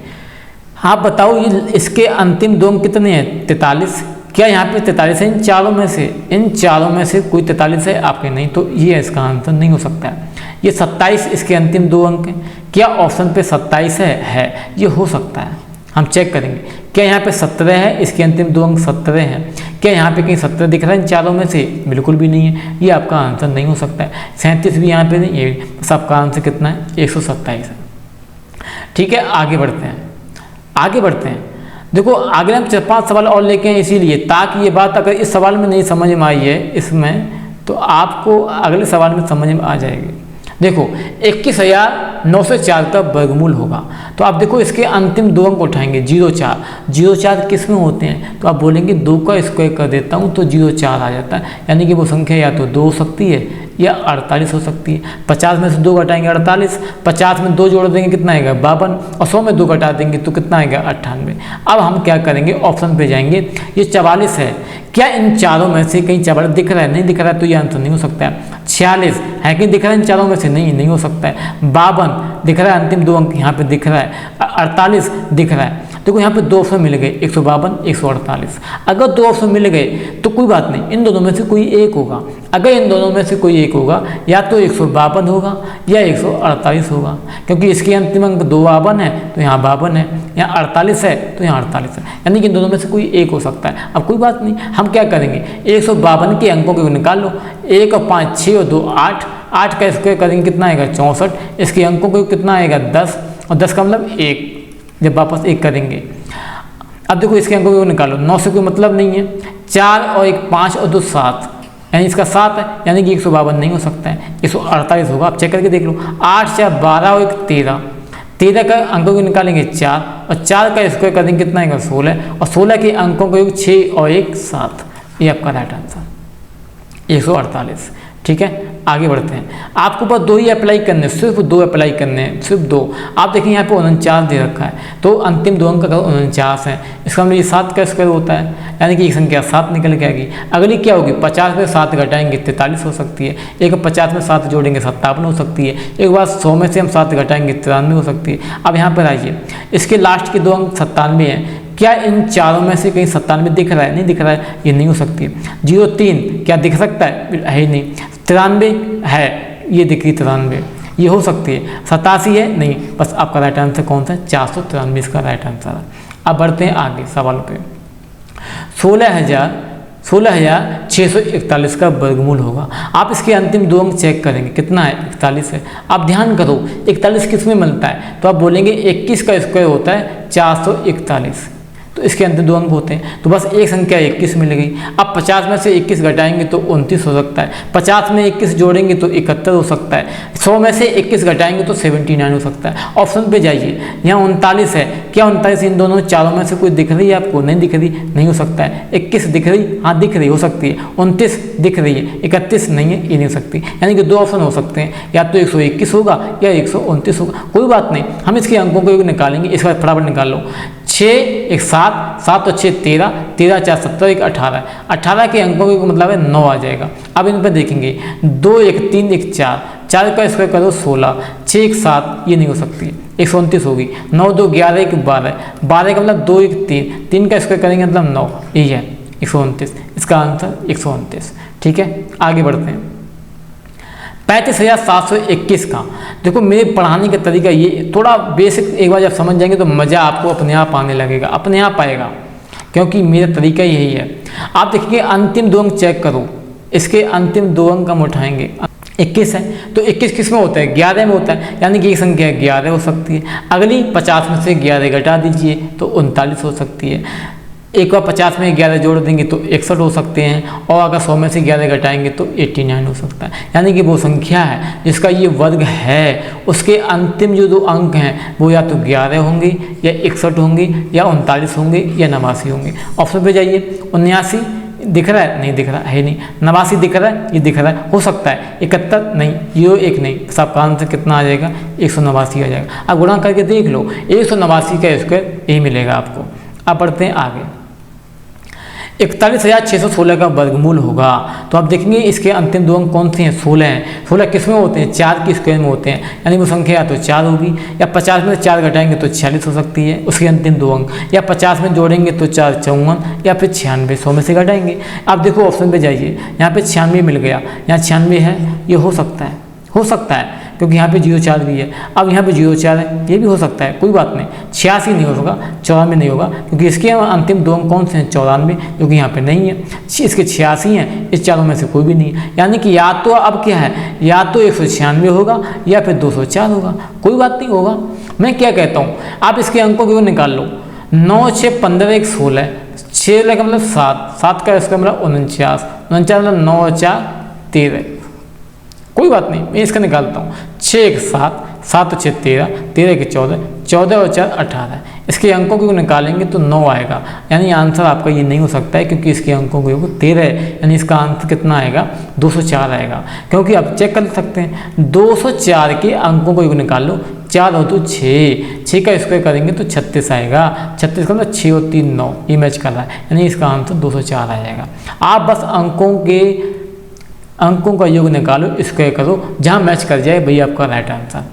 आप बताओ ये इसके अंतिम 2 अंक कितने हैं? 43। क्या यहाँ पे 43 है इन चारों में से? इन चारों में से कोई 43 है आपके? नहीं, तो ये इसका आंसर नहीं हो सकता है। ये 27 इसके अंतिम 2 अंक हैं। क्या ऑप्शन पे 27 है? ये हो सकता है, हम चेक करेंगे। क्या यहाँ पे 17 है? इसके अंतिम 2 अंक 17 हैं। क्या यहाँ पे कहीं 17 दिख रहा है इन चारों में से? बिल्कुल भी नहीं है, ये आपका आंसर नहीं हो सकता है। 37 भी यहाँ पे नहीं, ये बस आपका आंसर कितना है? 127 है। ठीक है, आगे बढ़ते हैं। देखो आगे हम 4-5 सवाल और लेके आए इसीलिए, ताकि ये बात अगर इस सवाल में नहीं समझ में आई है इसमें, तो आपको अगले सवाल में समझ में आ जाएगी। देखो 21,904 का वर्गमूल होगा, तो आप देखो इसके अंतिम दो अंक उठाएंगे 0,4। 0,4 किस में होते हैं, तो आप बोलेंगे 2 का स्क्वायर कर देता हूँ तो 0,4 आ जाता है, यानी कि वो संख्या या तो 2 हो सकती है या 48 हो सकती है। 50 में से 2 घटाएंगे 48, 50 में 2 जोड़ देंगे कितना आएगा 52, और 100 में 2 घटा देंगे तो कितना आएगा 98। अब हम क्या करेंगे, ऑप्शन पे जाएंगे। ये 44 है, क्या इन चारों में से कहीं 44 दिख रहा है, नहीं दिख रहा है तो ये आंसर नहीं हो सकता है। 46 है कि दिख रहा है इन चारों में से, नहीं हो सकता है। 52 दिख रहा है, अंतिम 2 अंक यहाँ पे दिख रहा है। 48 दिख रहा है। देखो यहाँ पे 2 ऑप्शन मिल गए, 152, 148। अगर 2 ऑप्शन मिल गए तो कोई बात नहीं, इन दोनों में से कोई एक होगा। अगर इन दोनों में से कोई एक होगा, या तो 152 होगा या 148 होगा, क्योंकि इसके अंतिम अंक 52 है तो यहाँ 52 है, यहाँ 48 है तो यहाँ 48 है, यानी कि इन दोनों में से कोई एक हो सकता है। अब कोई बात नहीं, हम क्या करेंगे, 152 के अंकों को निकाल लो। 1 और 5 6 और 2 8, 8 का स्क्वायर करेंगे कितना आएगा 64। इसके अंकों को कितना आएगा 10, और 10 का मतलब 1, जब वापस 1 करेंगे। अब देखो इसके अंकों को निकालो, 9 से कोई मतलब नहीं है। 4 और 1 5 और 2 7, यानी इसका 7 है, यानी कि 152 नहीं हो सकता है, 148 होगा। आप चेक करके देख लो। 8 4 12 और 1 13, 13 का अंकों को निकालेंगे 4, और 4 का स्क्वायर करेंगे कितना आएगा 16, और 16 के अंकों को 6 और 1 7। ये आपका राइट आंसर 148। ठीक है, आगे बढ़ते हैं। आपको बस 2 ही अप्लाई करने, सिर्फ 2 अप्लाई करने हैं, सिर्फ 2। आप देखिए यहाँ पे 49 दे रखा है, तो अंतिम 2 अंक अगर 49 है, इसका मतलब ये 7 का स्क्वायर होता है, यानी कि एक संख्या 7 निकल के आएगी। अगली क्या होगी, 50 में 7 घटाएंगे 43 हो सकती है। एक 50 में 7 जोड़ेंगे 57 हो सकती है। एक बार 100 में से हम 7 घटाएंगे 93 हो सकती है। अब यहाँ पर आइए, इसके लास्ट के 2 अंक 97 हैं। क्या इन चारों में से कहीं 97 दिख रहा है, नहीं दिख रहा है, ये नहीं हो सकती। 03 क्या दिख सकता है ही नहीं। 93 है, ये दिख रही 93, ये हो सकती है। 87 है, नहीं। बस आपका राइट आंसर कौन सा है, 493 इसका राइट आंसर है। अब बढ़ते हैं आगे सवाल पे। 16,641 का वर्गमूल होगा। आप इसके अंतिम 2 अंक चेक करेंगे, कितना है 41 है। आप ध्यान करो 41 किस में मिलता है, तो आप बोलेंगे 21 का स्क्वायर होता है 441, तो इसके अंतिम 2 अंक होते हैं, तो बस एक संख्या 21 मिल गई। अब 50 में से 21 घटाएंगे तो 29 हो सकता है। 50 में 21 जोड़ेंगे तो 71 हो सकता है। 100 में से 21 घटाएंगे तो 79 हो सकता है। ऑप्शन पे जाइए, यहाँ 39 है। क्या 39 इन दोनों चारों में से कोई दिख रही है आपको, नहीं दिख रही, नहीं हो सकता है। 21 दिख रही, हाँ दिख रही, हो सकती है। 29 दिख रही है, 31 नहीं है, ये नहीं हो सकती। यानी कि 2 ऑप्शन हो सकते हैं, या तो 121 होगा या 129 होगा। कोई बात नहीं, हम इसके अंकों को निकालेंगे। इसके बाद फटाफट निकाल लो। 6 1 7, 7 और 6 13, 13 4 17, 1 18, 18 के अंकों का मतलब है 9 आ जाएगा। अब इन पर देखेंगे 2 1 3 1 4, 4 का स्क्वायर करो 16, 6 1 7, ये नहीं हो सकती, 129 होगी। 9 2 11 1 12, 12 का मतलब 2 1 3, 3 का स्क्वायर करेंगे मतलब 9, यही है 129। इसका आंसर 129। ठीक है, आगे बढ़ते हैं। 35,721 का। देखो मेरे पढ़ाने का तरीका ये थोड़ा बेसिक, एक बार जब समझ जाएंगे तो मज़ा आपको अपने आप आने लगेगा, अपने आप आएगा, क्योंकि मेरा तरीका यही है। आप देखिए अंतिम 2 अंक चेक करो, इसके अंतिम 2 अंक हम उठाएंगे। 21 है, तो 21 किस में होता है, 11 में होता है, यानी कि एक संख्या 11 हो सकती है। अगली 50 में से 11 घटा दीजिए तो 39 हो सकती है। एक बार 50 में 11 जोड़ देंगे तो 61 हो सकते हैं, और अगर 100 में से 11 घटाएंगे तो 89 हो सकता है। यानी कि वो संख्या है जिसका ये वर्ग है, उसके अंतिम जो 2 अंक हैं वो या तो 11 होंगे या 61 होंगे या 39 होंगे या 89 होंगे। ऑप्शन पे जाइए। 79 दिख रहा है, नहीं दिख रहा है, नहीं। 89 दिख रहा है, ये दिख रहा है, हो सकता है। 71 नहीं, ये 1 नहीं, सबका आंसर कितना आ जाएगा 189 आ जाएगा। अब गुणा करके देख लो, 189 का स्क्वायर यही मिलेगा आपको। अब बढ़ते हैं आगे। 41,616 का वर्गमूल होगा, तो आप देखेंगे इसके अंतिम 2 अंक कौन से हैं, 16 हैं। 16 किस में होते हैं, 4 की स्क्वायर में होते हैं, यानी वो संख्या या तो 4 होगी, या 50 में 4 घटाएंगे तो 46 हो सकती है उसके अंतिम 2 अंक, या 50 में जोड़ेंगे तो 4 54, या फिर 96, 100 में से घटाएंगे। आप देखो ऑप्शन पे जाइए, यहाँ पे 96 मिल गया, यहाँ 96 है, ये हो सकता है, हो सकता है, क्योंकि यहाँ पे 0,4 भी है। अब यहाँ पे 0,4 है, ये भी हो सकता है, कोई बात नहीं। 86 नहीं होगा, 94 नहीं होगा, क्योंकि इसके अंतिम 2 अंक कौन से हैं, 94, जो कि यहाँ पे नहीं है। इसके 86 हैं, इस चारों में से कोई भी नहीं है, यानी कि या तो अब क्या है, या तो 196 होगा या फिर 204 होगा, कोई बात नहीं होगा। मैं क्या कहता हूँ, आप इसके अंकों को निकाल लो। 9 6 15 1 16, 6 का मतलब 7, 7 का इसका मतलब 49, 49 मतलब 9 4 13। कोई बात नहीं, मैं इसका निकालता हूँ। 6 1 7, 7 6 13, 13 के 14, 14 और 4 18। इसके अंकों को निकालेंगे तो 9 आएगा, यानी आंसर आपका ये नहीं हो सकता है क्योंकि इसके अंकों को 13 है, यानी इसका आंसर कितना आएगा 204 आएगा। क्योंकि आप चेक कर सकते हैं 204 के अंकों को निकाल लो, 4 और 2 6, 6 का स्क्वायर करेंगे तो 36 आएगा, 36 का मतलब 6 और 3 9, ये मैच कर रहा है, यानी इसका आंसर 204 आ जाएगा। आप बस अंकों का योग निकालो, स्क्वायर करो, जहाँ मैच कर जाए वही आपका राइट आंसर।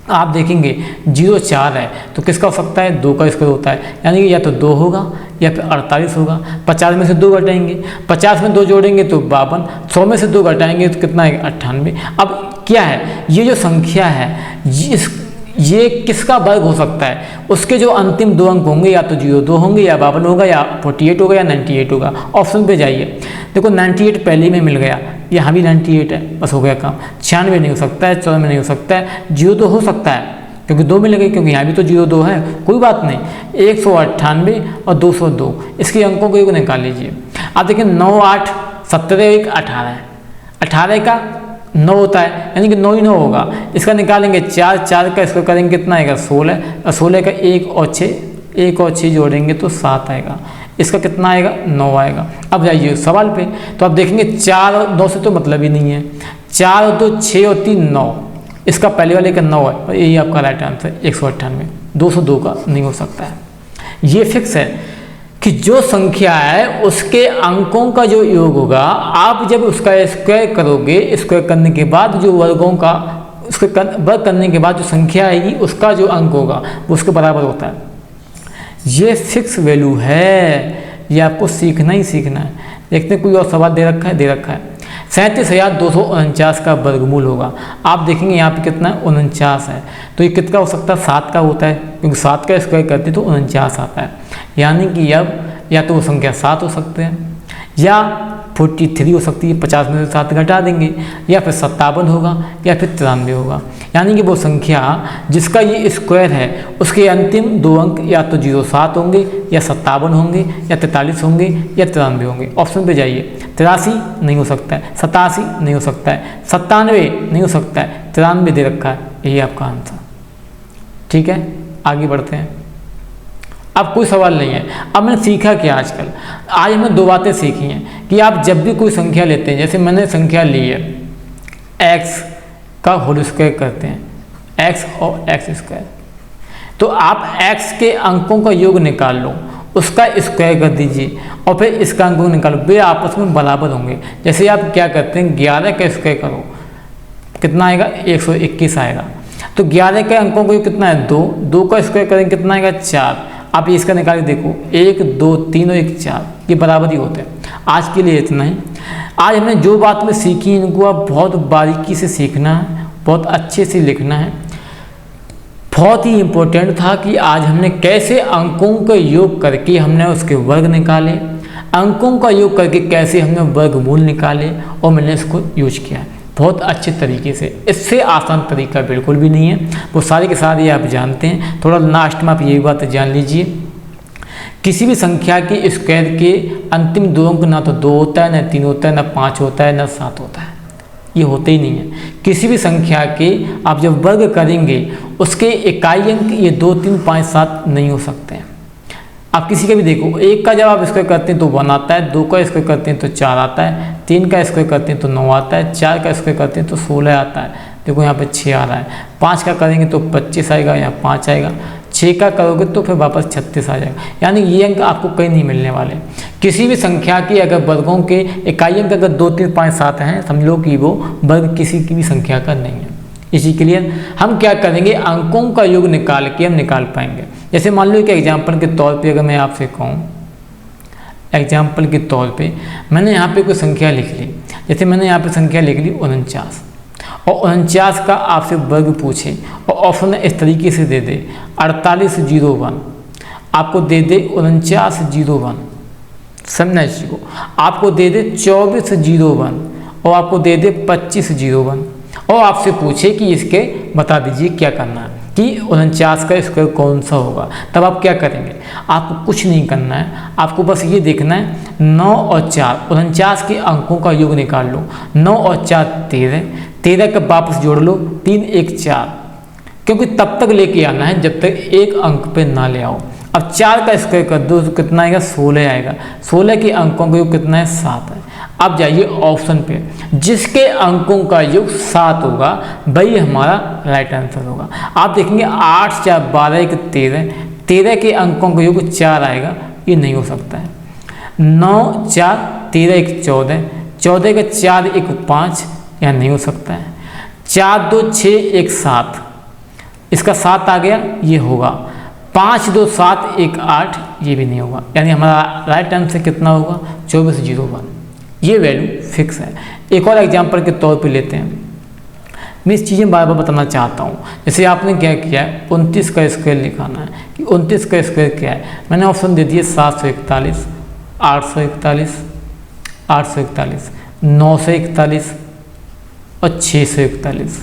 आप देखेंगे 0 4 है तो किसका हो सकता है, 2 का स्क्वायर होता है, यानी कि या तो 2 होगा या फिर 48 होगा। 50 में से 2 घटाएंगे, 50 में 2 जोड़ेंगे तो 52, 100 में से 2 घटाएंगे तो कितना है 98। अब क्या है, ये जो संख्या है ये किसका वर्ग हो सकता है, उसके जो अंतिम 2 अंक होंगे या तो 02 होंगे या 52 होगा या 48 होगा या 98 होगा। ऑप्शन पे जाइए, देखो 98 पहले में मिल गया, यहाँ भी 98 है, बस हो गया काम। 96 नहीं हो सकता है, 94 नहीं हो सकता है, 02 हो सकता है क्योंकि 2 मिल गए, क्योंकि यहाँ भी तो 02 है, कोई बात नहीं। 198 और 202 इसके अंकों को निकाल लीजिए। आप देखिए 9 8 17 1 18 है, 18 का 9 होता है, यानी कि 9 ही 9 होगा। इसका निकालेंगे 4, 4 का इसको करेंगे कितना आएगा 16, और 16 का 1 और 6 जोड़ेंगे तो 7 आएगा। इसका कितना आएगा 9 आएगा। अब जाइए सवाल पे, तो आप देखेंगे 4 और 9 से तो मतलब ही नहीं है, 4 और 2 6 और 3 9, इसका पहले वाले का 9 है और यही आपका राइट आंसर 198। 202 का नहीं हो सकता है। ये फिक्स है कि जो संख्या है उसके अंकों का जो योग होगा, आप जब उसका स्क्वायर करोगे, स्क्वायर करने के बाद जो वर्गों का उसके वर्ग करने के बाद जो संख्या आएगी उसका जो अंक होगा वो उसके बराबर होता है। ये फिक्स वैल्यू है, ये आपको सीखना ही सीखना है। देखते हैं कोई और सवाल दे रखा है 37,249 का वर्गमूल होगा। आप देखेंगे यहाँ पे कितना है 49 है, तो ये कितना हो सकता है 7 का होता है, क्योंकि 7 का स्क्वायर करते तो 49 आता है। यानी कि अब या तो वो संख्या 7 हो सकते हैं या 43 हो सकती है, 50 में से 7 घटा देंगे, या फिर 57 होगा या फिर 93 होगा। यानी कि वो संख्या जिसका ये स्क्वायर है उसके अंतिम 2 अंक या तो 07 होंगे या 57 होंगे या 43 होंगे या 93 होंगे। ऑप्शन पे जाइए, 83 नहीं हो सकता है, 87 नहीं हो सकता है, 97 नहीं हो सकता है, 93 दे रखा है, यही आपका आंसर। ठीक है, आगे बढ़ते हैं। अब कोई सवाल नहीं है। अब मैंने सीखा क्या आजकल, आज हमने 2 बातें सीखी हैं कि आप जब भी कोई संख्या लेते हैं, जैसे मैंने संख्या ली है x का होल स्क्वायर करते हैं, x और x स्क्वायर, तो आप x के अंकों का योग निकाल लो, उसका स्क्वायर कर दीजिए और फिर इसका अंक निकालो, वे आपस में बराबर होंगे। जैसे आप क्या करते हैं 11 का स्क्वायर करो, कितना आएगा 121 आएगा। तो 11 के अंकों को कितना है 2, 2 का स्क्वायर करेंगे कितना आएगा 4। आप इसका निकाल के देखो 1 2 3 और 1 4, ये बराबर ही होते हैं। आज के लिए इतना ही। आज हमने जो बात में सीखी इनको आप बहुत बारीकी से सीखना है, बहुत अच्छे से लिखना है। बहुत ही इम्पोर्टेंट था कि आज हमने कैसे अंकों का योग करके हमने उसके वर्ग निकाले, अंकों का योग करके कैसे हमने वर्गमूल निकाले और मैंने इसको यूज किया है बहुत अच्छे तरीके से। इससे आसान तरीका बिल्कुल भी नहीं है, वो सारे के सारे आप जानते हैं। थोड़ा लास्ट में आप यही बात जान लीजिए, किसी भी संख्या के स्क्वायर के अंतिम 2 अंक ना तो 2 होता है, ना 3 होता है, ना 5 होता है, ना 7 होता है, ये होते ही नहीं है। किसी भी संख्या के आप जब वर्ग करेंगे उसके इकाई अंक ये 2 3 5 7 नहीं हो सकते हैं। आप किसी का भी देखो, 1 का जब आप स्क्वायर करते हैं तो 1 आता है, 2 का स्क्वायर करते हैं तो 4 आता है, 3 का स्क्वायर करते हैं तो 9 आता है, 4 का स्क्वायर करते हैं तो 16 आता है। देखो यहाँ पे 6 आ रहा है, 5 का करेंगे तो 25 आएगा, यहाँ 5 आएगा, 6 का करोगे तो फिर वापस 36 आ जाएगा। यानी ये अंक आपको कहीं नहीं मिलने वाले। किसी भी संख्या के अगर वर्गों के इकाई अंक अगर 2 3 5 7 हैं, समझ लो कि वो वर्ग किसी की भी संख्या का नहीं है। इसी के लिए हम क्या करेंगे, अंकों का योग निकाल के हम निकाल पाएंगे। जैसे मान लो कि एग्जाम्पल के तौर पे अगर मैं आपसे कहूँ, एग्जाम्पल के तौर पे मैंने यहाँ पे कोई संख्या लिख ली, जैसे मैंने यहाँ पे संख्या लिख ली 49 और 49 का आपसे वर्ग पूछे और ऑप्शन इस तरीके से दे दे 4801, आपको दे दे 4901, समझना इसको, आपको दे दे 2401 और आपको दे दे 2501 और आपसे पूछे कि इसके बता दीजिए क्या करना है। कि 49 का स्क्वायर कौन सा होगा। तब आप क्या करेंगे, आपको कुछ नहीं करना है, आपको बस ये देखना है 9 और 4, 49 के अंकों का योग निकाल लो। 9 और 4 13, 13 का वापस जोड़ लो, 3 1 4, क्योंकि तब तक लेके आना है जब तक एक अंक पे ना ले आओ। अब 4 का स्क्वायर कर दो तो कितना आएगा, 16 आएगा। 16 के अंकों का योग कितना है, 7 है। अब जाइए ऑप्शन पे, जिसके अंकों का योग 7 होगा वही हमारा राइट आंसर होगा। आप देखेंगे 8 4 12 1 13, 13 के अंकों का योग 4 आएगा, ये नहीं हो सकता है। 9 4 13 1 14, 14 का 4 1 5, यह नहीं हो सकता है। 4 2 6 1 7, इसका 7 आ गया, ये होगा। 5 2 7 1 8, ये भी नहीं होगा, यानी हमारा राइट आंसर कितना होगा, 2401। ये वैल्यू फिक्स है। एक और एग्जांपल के तौर पे लेते हैं, मैं इस चीज़ें बार बार बताना चाहता हूँ। जैसे आपने क्या किया है, 29 का स्क्वायर लिखाना है कि 29 का स्क्वायर क्या है। मैंने ऑप्शन दे दिए 741, 841, 841, 941 और 641।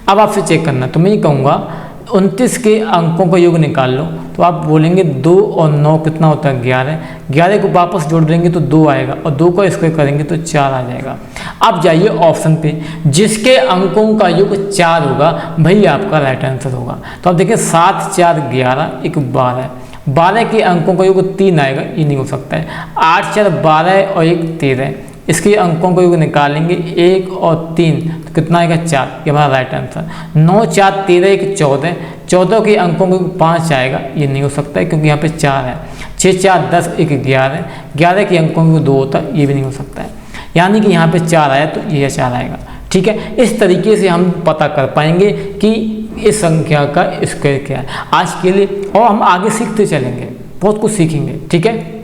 अब आपसे चेक करना, तो मैं ये कहूँगा 29 के अंकों का योग निकाल लो, तो आप बोलेंगे 2 और 9 कितना होता है, 11। 11 को वापस जोड़ देंगे तो 2 आएगा, और 2 का स्क्वायर करेंगे तो 4 आ जाएगा। अब जाइए ऑप्शन पे, जिसके अंकों का योग 4 होगा वही आपका राइट आंसर होगा। तो आप देखिए 7 4 11 1 12, 12 के अंकों का योग 3 आएगा, ये नहीं हो सकता है। 8 4 12 और 1 13, इसके अंकों को योग निकालेंगे 1 और 3 तो कितना आएगा, 4, ये हमारा राइट आंसर। 9 4 13 1 14, 14 के अंकों को 5 आएगा, ये नहीं हो सकता है क्योंकि यहाँ पे 4 है। 6 4 10 1 11, 11 के अंकों को 2 होता है, ये भी नहीं हो सकता है। यानी कि यहाँ पे 4 आया तो ये 4 आएगा। ठीक है, इस तरीके से हम पता कर पाएंगे कि इस संख्या का स्क्वायर क्या है। आज के लिए और हम आगे सीखते चलेंगे, बहुत कुछ सीखेंगे। ठीक है,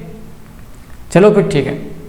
चलो फिर ठीक है।